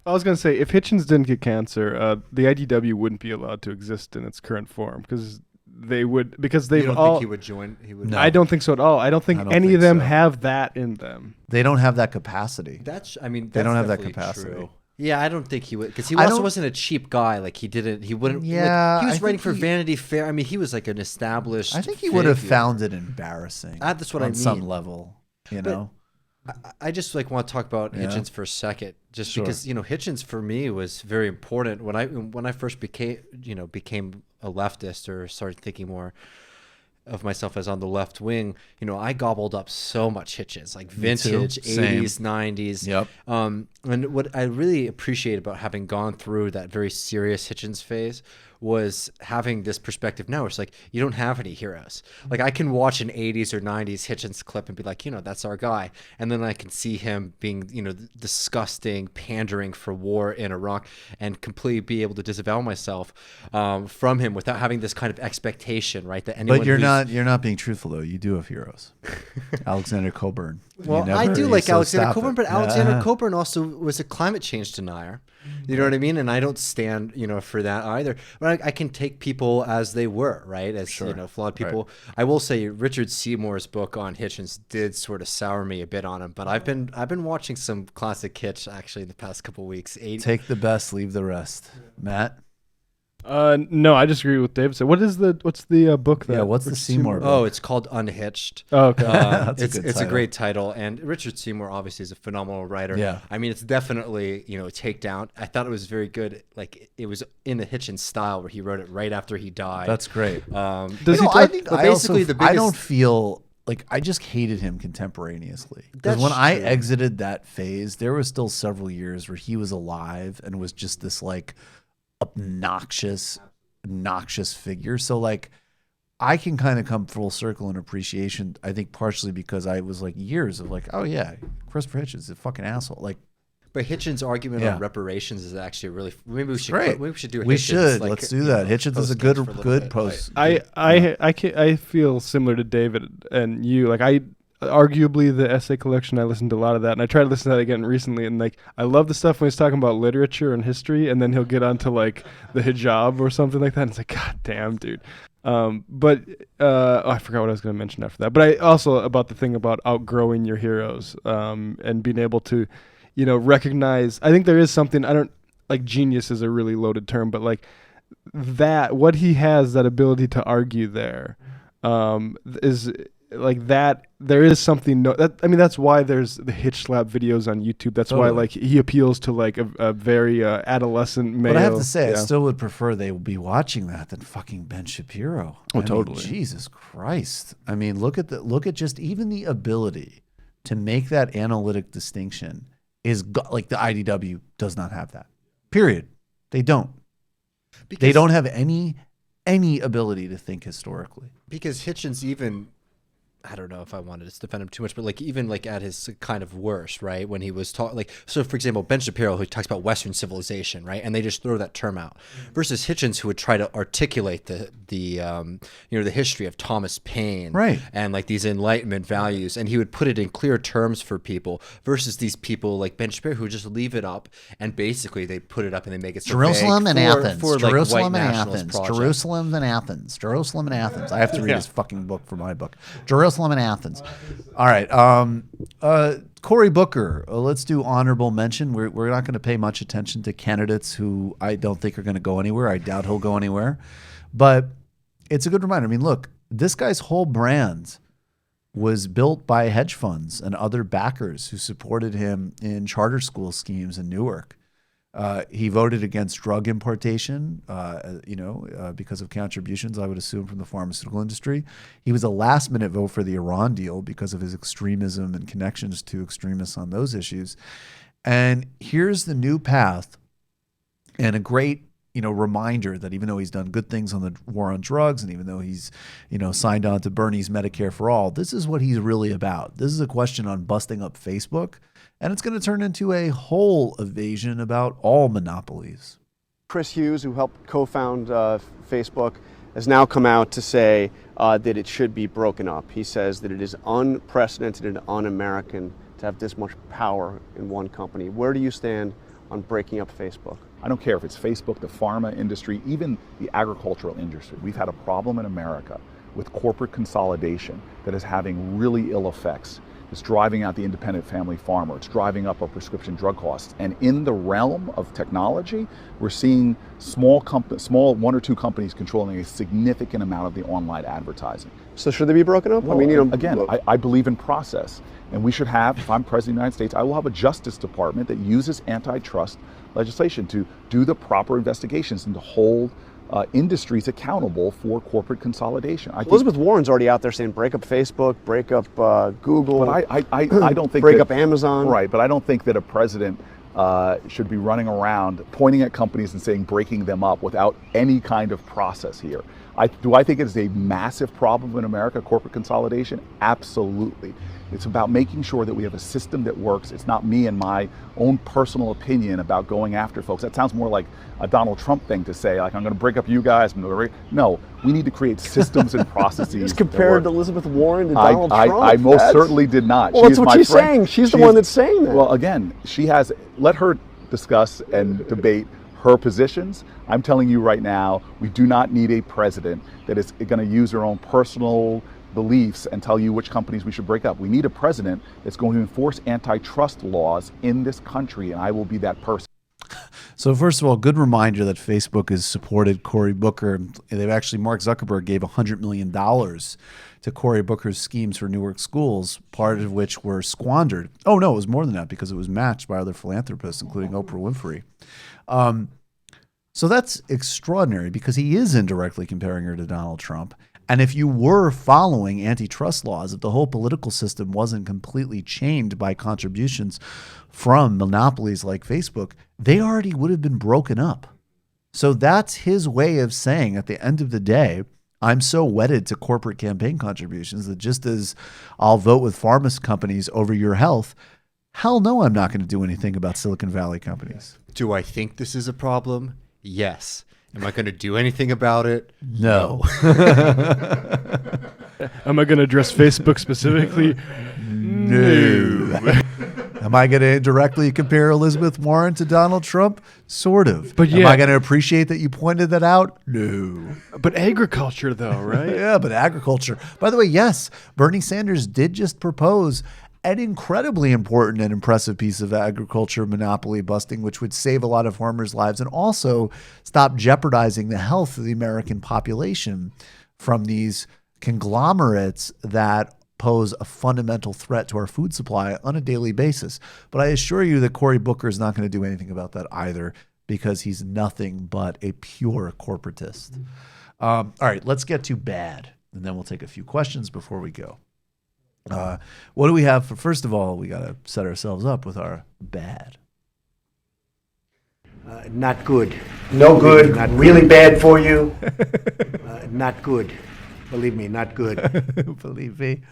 Speaker 9: I was going to say, if Hitchens didn't get cancer, the IDW wouldn't be allowed to exist in its current form, because they would, because they
Speaker 10: don't
Speaker 9: all.
Speaker 10: Think he would join? He would.
Speaker 9: No. I don't think so at all. I don't think any of them have that in them.
Speaker 7: They don't have that capacity.
Speaker 10: They
Speaker 7: don't have that capacity.
Speaker 10: True. Yeah, I don't think he would, because he also wasn't a cheap guy. Like he wouldn't.
Speaker 7: Yeah,
Speaker 10: he was writing for Vanity Fair. I mean, he was like an established.
Speaker 7: I think he would have found it embarrassing.
Speaker 10: That's what
Speaker 7: on
Speaker 10: I mean.
Speaker 7: Some level,
Speaker 10: I just want to talk about Hitchens for a second, just because Hitchens for me was very important when I first became a leftist, or started thinking more of myself as on the left wing. I gobbled up so much Hitchens, like vintage 80s, 90s.
Speaker 7: Yep.
Speaker 10: And what I really appreciate about having gone through that very serious Hitchens phase was having this perspective now. It's like, you don't have any heroes. Like, I can watch an 80s or 90s Hitchens clip and be like, that's our guy. And then I can see him being, disgusting, pandering for war in Iraq, and completely be able to disavow myself from him without having this kind of expectation, right? That anyone.
Speaker 7: But you're not being truthful, though. You do have heroes. Alexander Cockburn.
Speaker 10: Well, I do like Alexander Cockburn, but Alexander Cockburn also was a climate change denier. You know what I mean? And I don't stand, for that either. But I can take people as they were, right? As flawed people. Right. I will say Richard Seymour's book on Hitchens did sort of sour me a bit on him. But I've been watching some classic Hitch actually the past couple of weeks.
Speaker 7: Take the best, leave the rest. Matt?
Speaker 9: No, I disagree with David. So what's the book that?
Speaker 7: Yeah, what's the Seymour book?
Speaker 10: Oh, it's called Unhitched.
Speaker 9: Oh, okay.
Speaker 10: It's a great title, and Richard Seymour obviously is a phenomenal writer.
Speaker 7: Yeah.
Speaker 10: I mean, it's definitely take down. I thought it was very good. Like, it was in the Hitchens style, where he wrote it right after he died.
Speaker 7: That's great.
Speaker 10: I
Speaker 7: don't feel like, I just hated him contemporaneously, because when I exited that phase, there was still several years where he was alive and was just this like obnoxious figure. So like, I can kind of come full circle in appreciation, I think partially because I was like years of like, oh yeah, Christopher Hitchens is a fucking asshole. Like,
Speaker 10: but Hitchens' argument on reparations is actually really, maybe we should do a Hitchens.
Speaker 7: We should. Let's do that. Hitchens is a good post.
Speaker 9: I feel similar to David and you. Like, arguably the essay collection, I listened to a lot of that, and I tried to listen to that again recently, and like, I love the stuff when he's talking about literature and history, and then he'll get onto like the hijab or something like that, and it's like, god damn, dude. But I forgot what I was going to mention after that. But I also, about the thing about outgrowing your heroes, and being able to recognize, I think there is something, I don't, like, genius is a really loaded term, but like that, what he has, that ability to argue there, is like that. There is something. That's why there's the Hitch Slap videos on YouTube. That's why like he appeals to like a very adolescent male.
Speaker 7: But I have to say, I still would prefer they would be watching that than fucking Ben Shapiro.
Speaker 9: Totally.
Speaker 7: Jesus Christ. I mean, look at just even the ability to make that analytic distinction is like the IDW does not have that. Period. They don't. They don't have any ability to think historically.
Speaker 10: Because Hitchens even, I don't know if I wanted to defend him too much, but like even like at his kind of worst, right? When he was talking, like, so for example, Ben Shapiro, who talks about Western civilization, right? And they just throw that term out, versus Hitchens, who would try to articulate the history of Thomas Paine,
Speaker 7: right?
Speaker 10: And like these Enlightenment values, and he would put it in clear terms for people, versus these people like Ben Shapiro, who just leave it up, and basically they put it up and they make it so
Speaker 15: Jerusalem and Athens,
Speaker 10: Jerusalem and Athens,
Speaker 15: Jerusalem and Athens, Jerusalem and Athens.
Speaker 7: I have to read his fucking book for my book. Jerusalem and Athens. All right. Cory Booker, let's do honorable mention. We're not going to pay much attention to candidates who I don't think are going to go anywhere. I doubt he'll go anywhere. But it's a good reminder. I mean, look, this guy's whole brand was built by hedge funds and other backers who supported him in charter school schemes in Newark. He voted against drug importation, because of contributions, I would assume, from the pharmaceutical industry. He was a last-minute vote for the Iran deal because of his extremism and connections to extremists on those issues. And here's the new path, and a great reminder that even though he's done good things on the war on drugs, and even though he's, signed on to Bernie's Medicare for All, this is what he's really about. This is a question on busting up Facebook, and it's going to turn into a whole evasion about all monopolies.
Speaker 1: Chris Hughes, who helped co-found Facebook, has now come out to say that it should be broken up. He says that it is unprecedented and un-American to have this much power in one company. Where do you stand on breaking up Facebook?
Speaker 22: I don't care if it's Facebook, the pharma industry, even the agricultural industry. We've had a problem in America with corporate consolidation that is having really ill effects. It's driving out the independent family farmer. It's driving up our prescription drug costs. And in the realm of technology, we're seeing small one or two companies controlling a significant amount of the online advertising.
Speaker 1: So should they be broken up?
Speaker 22: Well, again, I believe in process. And we should have, if I'm President of the United States, I will have a Justice Department that uses antitrust legislation to do the proper investigations and to hold industries accountable for corporate consolidation.
Speaker 1: Elizabeth Warren's already out there saying break up Facebook, break up Google.
Speaker 22: But I don't think
Speaker 1: break up Amazon.
Speaker 22: Right, but I don't think that a president should be running around pointing at companies and saying breaking them up without any kind of process here. Do I think it is a massive problem in America, corporate consolidation? Absolutely. It's about making sure that we have a system that works. It's not me and my own personal opinion about going after folks. That sounds more like a Donald Trump thing to say, like, I'm going to break up you guys. No, we need to create systems and processes.
Speaker 1: You just compared Elizabeth Warren to Donald Trump.
Speaker 22: I most certainly did not.
Speaker 1: Well, that's what she's saying. She's the one that's saying that.
Speaker 22: Well, again, let her discuss and debate her positions. I'm telling you right now, we do not need a president that is going to use her own personal beliefs and tell you which companies we should break up. We need a president that's going to enforce antitrust laws in this country, and I will be that person.
Speaker 7: So first of all, good reminder that Facebook has supported Cory Booker. They've actually, Mark Zuckerberg gave $100 million to Cory Booker's schemes for Newark schools, part of which were squandered. Oh no, it was more than that because it was matched by other philanthropists, including Oprah Winfrey. So that's extraordinary because he is indirectly comparing her to Donald Trump. And if you were following antitrust laws, if the whole political system wasn't completely chained by contributions from monopolies like Facebook, they already would have been broken up. So that's his way of saying at the end of the day, I'm so wedded to corporate campaign contributions that just as I'll vote with pharma companies over your health, hell no, I'm not going to do anything about Silicon Valley companies.
Speaker 10: Do I think this is a problem? Yes. Am I going to do anything about it?
Speaker 7: No.
Speaker 9: Am I going to address Facebook specifically?
Speaker 7: No. Am I going to directly compare Elizabeth Warren to Donald Trump? Sort of.
Speaker 9: But
Speaker 7: am I going to appreciate that you pointed that out? No.
Speaker 9: But agriculture, though, right?
Speaker 7: Yeah, but agriculture. By the way, yes, Bernie Sanders did just propose an incredibly important and impressive piece of agriculture monopoly busting, which would save a lot of farmers' lives and also stop jeopardizing the health of the American population from these conglomerates that pose a fundamental threat to our food supply on a daily basis. But I assure you that Cory Booker is not going to do anything about that either because he's nothing but a pure corporatist. All right, let's get to bad, and then we'll take a few questions before we go. What do we have for, first of all, we got to set ourselves up with our bad.
Speaker 23: Not good. No good. Not really bad for you. Not good. Believe me, not good.
Speaker 7: Believe me.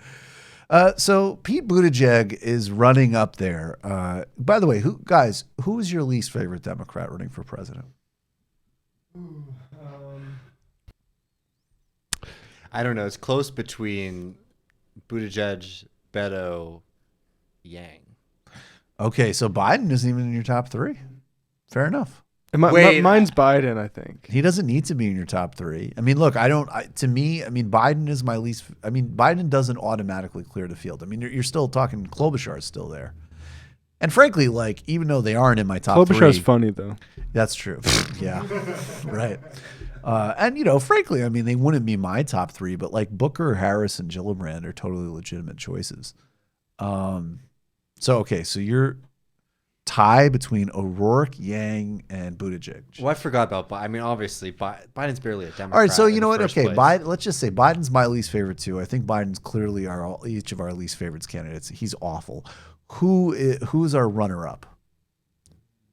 Speaker 7: So Pete Buttigieg is running up there. By the way, who is your least favorite Democrat running for president?
Speaker 10: I don't know. It's close between Buttigieg, Beto, Yang.
Speaker 7: Okay, so Biden isn't even in your top three. Fair enough.
Speaker 9: Mine's Biden, I think.
Speaker 7: He doesn't need to be in your top three. I mean, look, Biden is my least. I mean, Biden doesn't automatically clear the field. I mean, you're still talking Klobuchar's still there. And frankly, even though they aren't in my top three.
Speaker 9: Klobuchar's funny, though.
Speaker 7: That's true. Yeah, right. And frankly, I mean, they wouldn't be my top three, but like Booker, Harris, and Gillibrand are totally legitimate choices. So you're tie between O'Rourke, Yang, and Buttigieg.
Speaker 10: Well, I forgot about Biden. I mean, obviously, Biden's barely a Democrat.
Speaker 7: All right, so you know what?
Speaker 10: Okay,
Speaker 7: Biden. Let's just say Biden's my least favorite too. I think Biden's clearly each of our least favorites candidates. He's awful. Who's our runner-up?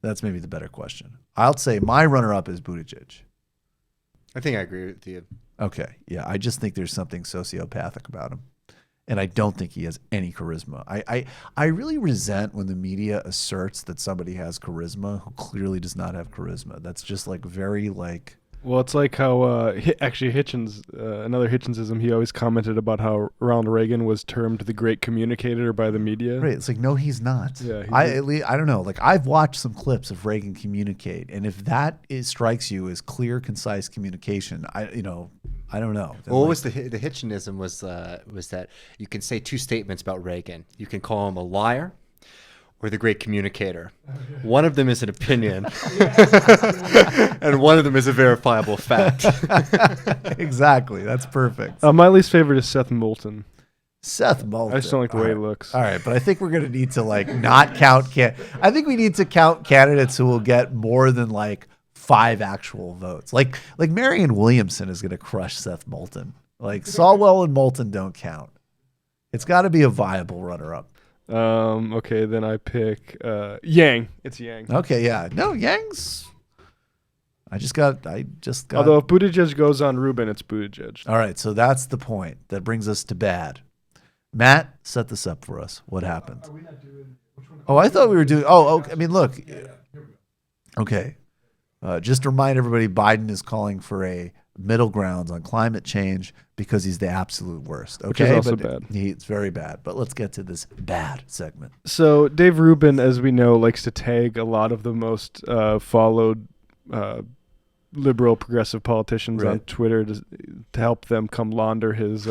Speaker 7: That's maybe the better question. I'll say my runner-up is Buttigieg.
Speaker 10: I think I agree with you.
Speaker 7: Okay, yeah, I just think there's something sociopathic about him. And I don't think he has any charisma. I really resent when the media asserts that somebody has charisma who clearly does not have charisma. That's just like very like.
Speaker 9: Well, it's like how actually Hitchens, another Hitchensism, he always commented about how Ronald Reagan was termed the great communicator by the media.
Speaker 7: Right. It's like, no, he's not.
Speaker 9: Yeah,
Speaker 7: I don't know. Like, I've watched some clips of Reagan communicate, and if that strikes you as clear, concise communication, I don't know.
Speaker 10: Well, what was the Hitchenism was that you can say two statements about Reagan. You can call him a liar or the great communicator. One of them is an opinion, and one of them is a verifiable fact.
Speaker 7: Exactly. That's perfect.
Speaker 9: My least favorite is Seth Moulton.
Speaker 7: Seth Moulton.
Speaker 9: I just don't like the way he looks.
Speaker 7: All right, but I think we're going to need to like not count. I think we need to count candidates who will get more than like 5 actual votes. Like Marianne Williamson is going to crush Seth Moulton. Like Swalwell and Moulton don't count. It's got to be a viable runner-up.
Speaker 9: Okay, then I pick Yang. It's Yang.
Speaker 7: Okay, yeah. No, Yang's. I just got.
Speaker 9: Although if Buttigieg goes on Rubin, it's Buttigieg.
Speaker 7: All right, so that's the point. That brings us to bad. Matt, set this up for us. What happened? Are we not doing? Oh, I thought we were doing. Oh, okay. I mean, look. Okay. Just to remind everybody, Biden is calling for a middle grounds on climate change because he's the absolute worst. Okay,
Speaker 9: which is also bad.
Speaker 7: It's very bad. But let's get to this bad segment.
Speaker 9: So Dave Rubin, as we know, likes to tag a lot of the most followed liberal progressive politicians on Twitter to help them come launder his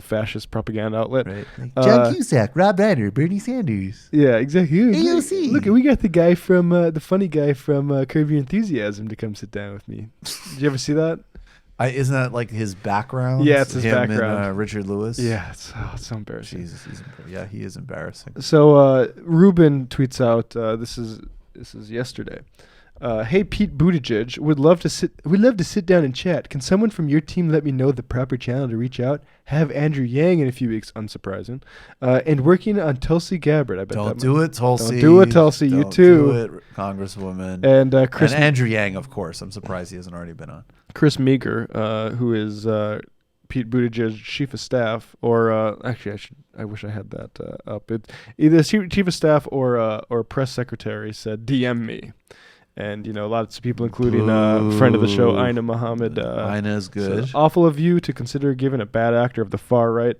Speaker 9: fascist propaganda outlet.
Speaker 7: Right. John Cusack, Rob Reiner, Bernie Sanders.
Speaker 9: Yeah, exactly.
Speaker 7: AOC.
Speaker 9: Look, we got the guy from the funny guy from Curb Your Enthusiasm to come sit down with me. Did you ever see that?
Speaker 7: Isn't that like his background?
Speaker 9: Yeah, it's his
Speaker 7: him
Speaker 9: background.
Speaker 7: And, Richard Lewis.
Speaker 9: Yeah, it's so embarrassing.
Speaker 7: Jesus, he is embarrassing.
Speaker 9: So Rubin tweets out, this is yesterday. Hey Pete Buttigieg, we'd love to sit down and chat. Can someone from your team let me know the proper channel to reach out? Have Andrew Yang in a few weeks, unsurprising. And working on Tulsi Gabbard. I bet
Speaker 7: Don't do it, Tulsi.
Speaker 9: Don't do it, Tulsi. You too.
Speaker 7: Do it, Congresswoman.
Speaker 9: And
Speaker 7: Andrew Yang, of course. I'm surprised he hasn't already been on.
Speaker 9: Chris Meager, who is Pete Buttigieg's chief of staff, or actually, I wish I had that up. Either chief of staff or press secretary said, DM me. And, lots of people, including a friend of the show, Aina Mohammed.
Speaker 7: Aina is good.
Speaker 9: Awful of you to consider giving a bad actor of the far right.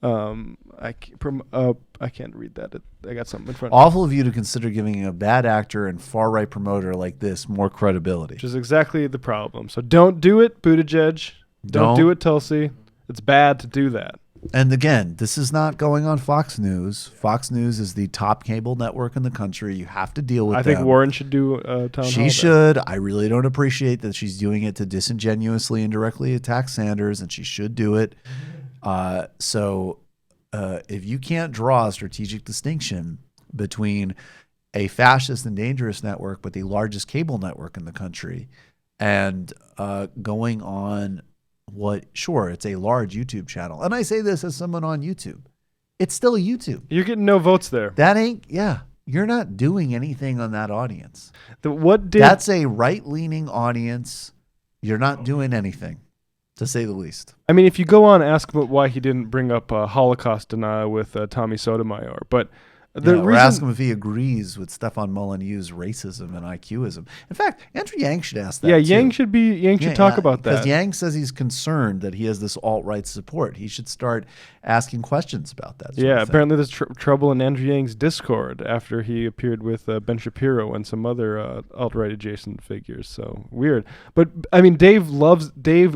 Speaker 9: I can't read that. I got something in front of me.
Speaker 7: Awful of you to consider giving a bad actor and far right promoter like this more credibility.
Speaker 9: Which is exactly the problem. So don't do it, Buttigieg. Don't do it, Tulsi. It's bad to do that.
Speaker 7: And again, this is not going on Fox News. Fox News is the top cable network in the country. You have to deal with them.
Speaker 9: I think Warren should do a town hall.
Speaker 7: She should. I really don't appreciate that she's doing it to disingenuously and directly attack Sanders, and she should do it. So if you can't draw a strategic distinction between a fascist and dangerous network, but the largest cable network in the country, and going on sure, it's a large YouTube channel. And I say this as someone on YouTube. It's still YouTube.
Speaker 9: You're getting no votes there.
Speaker 7: You're not doing anything on that audience.
Speaker 9: That's
Speaker 7: a right-leaning audience. You're not doing anything, to say the least.
Speaker 9: I mean, if you go on, ask about why he didn't bring up Holocaust denial with Tommy Sotomayor. But
Speaker 7: or ask him if he agrees with Stefan Molyneux's racism and IQism. In fact, Andrew Yang should ask that.
Speaker 9: Yeah,
Speaker 7: too.
Speaker 9: Yang should talk about that.
Speaker 7: Because Yang says he's concerned that he has this alt-right support. He should start asking questions about that.
Speaker 9: Apparently there's trouble in Andrew Yang's Discord after he appeared with Ben Shapiro and some other alt-right adjacent figures. So weird. But I mean, Dave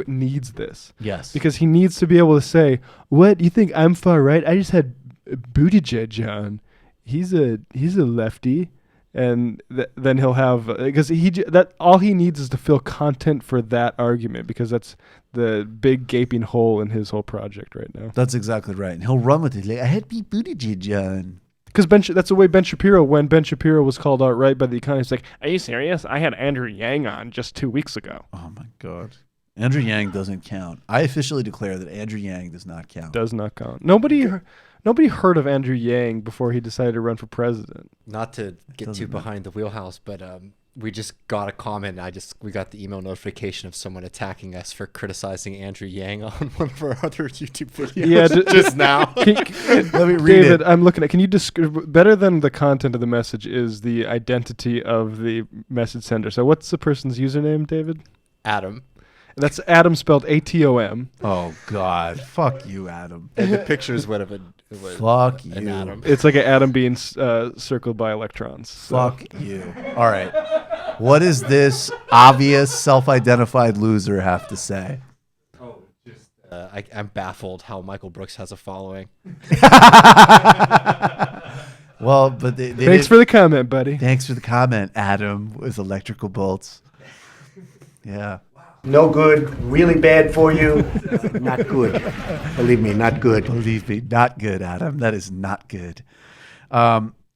Speaker 9: needs this.
Speaker 7: Yes.
Speaker 9: Because he needs to be able to say, "What, you think I'm far right? I just had Buttigieg on. He's a lefty, And then he'll have, because that all he needs is to fill content for that argument, because that's the big gaping hole in his whole project right now.
Speaker 7: That's exactly right. And he'll run with it. Like, I had Pete Buttigieg on.
Speaker 9: Because that's the way Ben Shapiro, when Ben Shapiro was called out right by The Economist, like, are you serious? I had Andrew Yang on just 2 weeks ago.
Speaker 7: Oh my God. Andrew Yang doesn't count. I officially declare that Andrew Yang does not count.
Speaker 9: Does not count. Nobody heard of Andrew Yang before he decided to run for president.
Speaker 10: Not to get too behind the wheelhouse, but we just got a comment. We got the email notification of someone attacking us for criticizing Andrew Yang on one of our other YouTube videos.
Speaker 9: Yeah,
Speaker 10: just now.
Speaker 7: Let me read
Speaker 9: David,
Speaker 7: it.
Speaker 9: I'm looking at. Can you describe better than the content of the message is the identity of the message sender? So, what's the person's username, David?
Speaker 10: Adam.
Speaker 9: That's Adam spelled ATOM.
Speaker 7: Oh God! Fuck you, Adam.
Speaker 10: And the picture is what of an
Speaker 7: Fuck you.
Speaker 10: atom.
Speaker 9: It's like an atom being circled by electrons. So.
Speaker 7: Fuck you. All right. What does this obvious self-identified loser have to say?
Speaker 10: Oh, just I'm baffled how Michael Brooks has a following.
Speaker 7: Well, but they
Speaker 9: thanks for the comment, buddy.
Speaker 7: Thanks for the comment, Adam, with electrical bolts. Yeah.
Speaker 23: No good, really bad for you. Not good. Believe me, not good.
Speaker 7: Believe me, not good, Adam. That is not good.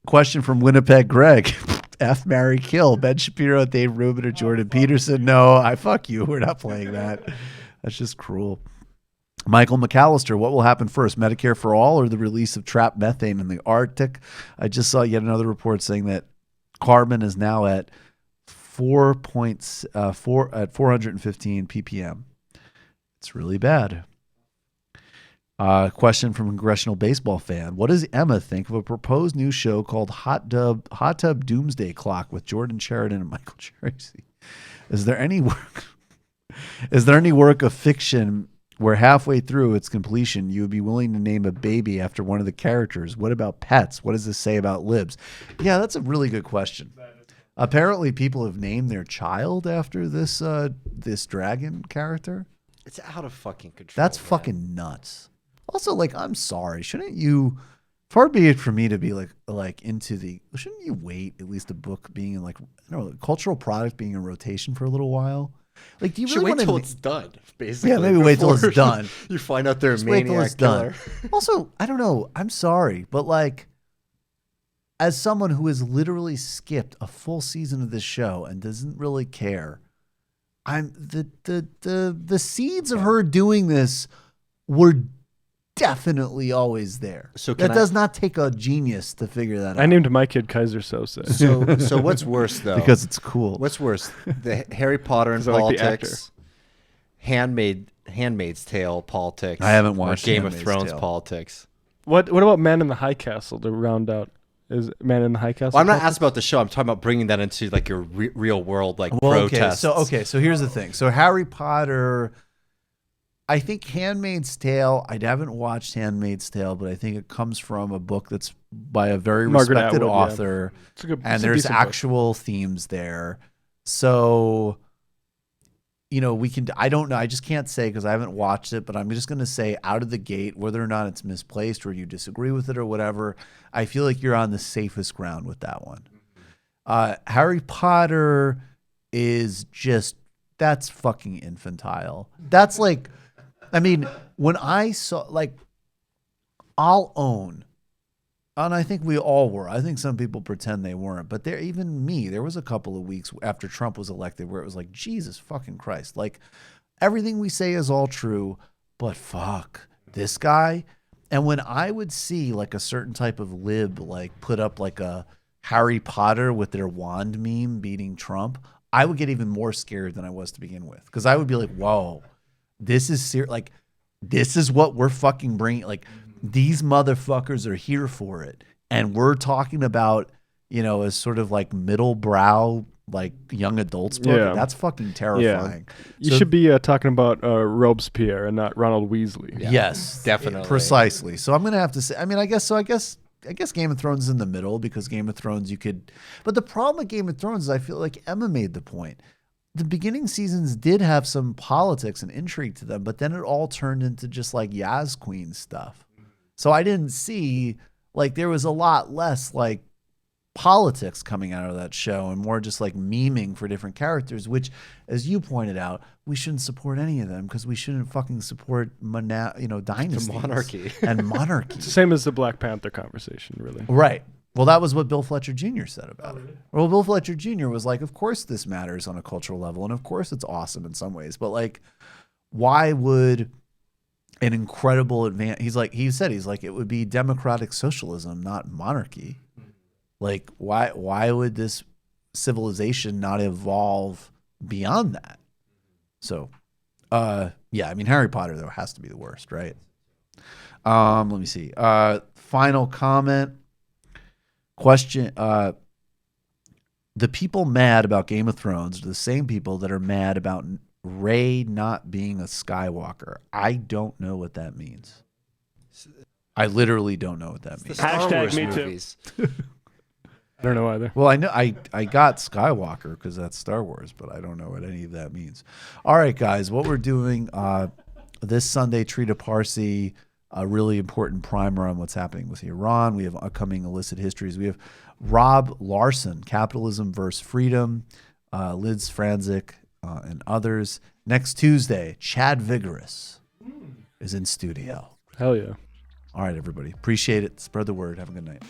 Speaker 7: Question from Winnipeg Greg. F, marry, kill. Ben Shapiro, Dave Rubin, or Jordan Peterson? No, fuck you. We're not playing that. That's just cruel. Michael McAllister, what will happen first, Medicare for all or the release of trapped methane in the Arctic? I just saw yet another report saying that carbon is now at 415 ppm. It's really bad. Question from Congressional Baseball Fan. What does Emma think of a proposed new show called Hot Tub Doomsday Clock with Jordan Sheridan and Michael Tracy? Is there any work of fiction where halfway through its completion you would be willing to name a baby after one of the characters? What about pets? What does this say about libs? Yeah, that's a really good question. Apparently, people have named their child after this dragon character.
Speaker 10: It's out of fucking control.
Speaker 7: That's fucking nuts. Also, like, I'm sorry. Shouldn't you? Far be it for me to be like into the. Shouldn't you wait at least a book being in like, I don't know, cultural product being in rotation for a little while? Like, do you really
Speaker 10: wait
Speaker 7: want
Speaker 10: till it's done? Basically,
Speaker 7: yeah, maybe wait till it's done.
Speaker 10: You find out they're a
Speaker 7: Just wait till
Speaker 10: maniac
Speaker 7: it's done.
Speaker 10: killer.
Speaker 7: Also, I don't know. I'm sorry, but like, as someone who has literally skipped a full season of this show and doesn't really care, I'm the seeds of her doing this were definitely always there.
Speaker 10: So
Speaker 7: that does not take a genius to figure that out.
Speaker 9: I named my kid Kaiser Sose.
Speaker 10: So what's worse though?
Speaker 7: Because it's cool.
Speaker 10: What's worse, the Harry Potter and
Speaker 9: 'Cause I like the
Speaker 10: politics, Handmaid's Tale politics?
Speaker 7: I haven't watched
Speaker 10: or Game
Speaker 7: Handmaid's
Speaker 10: of Thrones
Speaker 7: Tale.
Speaker 10: politics.
Speaker 9: What about Man in the High Castle to round out? Is Man in the High Castle?
Speaker 10: Well, I'm not
Speaker 9: politics?
Speaker 10: asking about the show. I'm talking about bringing that into like your real world, like
Speaker 7: Well,
Speaker 10: protests.
Speaker 7: Okay, so here's the thing. So Harry Potter, I think Handmaid's Tale, I haven't watched Handmaid's Tale, but I think it comes from a book that's by a very
Speaker 9: Margaret
Speaker 7: respected
Speaker 9: Atwood, yeah.
Speaker 7: author,
Speaker 9: It's a good-
Speaker 7: and
Speaker 9: it's a
Speaker 7: there's
Speaker 9: decent book.
Speaker 7: actual themes there. So, you know, I don't know, I just can't say because I haven't watched it, but I'm just going to say out of the gate, whether or not it's misplaced or you disagree with it or whatever, I feel like you're on the safest ground with that one. Harry Potter is just, that's fucking infantile. That's like, I mean, when I saw, like, I'll own, and I think we all were. I think some people pretend they weren't, but even me, there was a couple of weeks after Trump was elected where it was like, Jesus fucking Christ. Like, everything we say is all true, but fuck, this guy. And when I would see like a certain type of lib, like put up like a Harry Potter with their wand meme beating Trump, I would get even more scared than I was to begin with. Cause I would be like, whoa, this is serious. Like, this is what we're fucking bringing. Like, these motherfuckers are here for it. And we're talking about, you know, as sort of like middle brow, like young adults book.
Speaker 9: Yeah.
Speaker 7: That's fucking terrifying.
Speaker 9: You
Speaker 7: So-
Speaker 9: should be talking about Robespierre and not Ronald Weasley.
Speaker 7: Yes,
Speaker 10: definitely.
Speaker 7: Precisely. So I'm going to have to say, I mean, I guess Game of Thrones is in the middle because Game of Thrones but the problem with Game of Thrones is I feel like Emma made the point. The beginning seasons did have some politics and intrigue to them, but then it all turned into just like Yaz Queen stuff. So I didn't see, like, there was a lot less like politics coming out of that show and more just like memeing for different characters, which, as you pointed out, we shouldn't support any of them because we shouldn't fucking support dynasties,
Speaker 10: monarchy.
Speaker 7: and monarchy.
Speaker 9: It's the same as the Black Panther conversation, really.
Speaker 7: Right. Well, that was what Bill Fletcher Jr. said about it. Well, Bill Fletcher Jr. was like, of course this matters on a cultural level, and of course it's awesome in some ways, but like, why would an incredible advance? He's like, it would be democratic socialism, not monarchy. Like, why would this civilization not evolve beyond that? So, yeah, I mean, Harry Potter, though, has to be the worst, right? Let me see. Final comment. Question. The people mad about Game of Thrones are the same people that are mad about Rey not being a Skywalker. I don't know what that means. I literally don't know what that means.
Speaker 9: Hashtag me too. I don't know either.
Speaker 7: Well, I know I got Skywalker because that's Star Wars, but I don't know what any of that means. All right, guys, what we're doing this Sunday, Treat a Parsi, a really important primer on what's happening with Iran. We have upcoming illicit histories. We have Rob Larson, Capitalism versus Freedom, Liz Franzik, and others. Next Tuesday, Chad Vigorous is in studio.
Speaker 9: Hell yeah.
Speaker 7: All right, everybody. Appreciate it. Spread the word. Have a good night.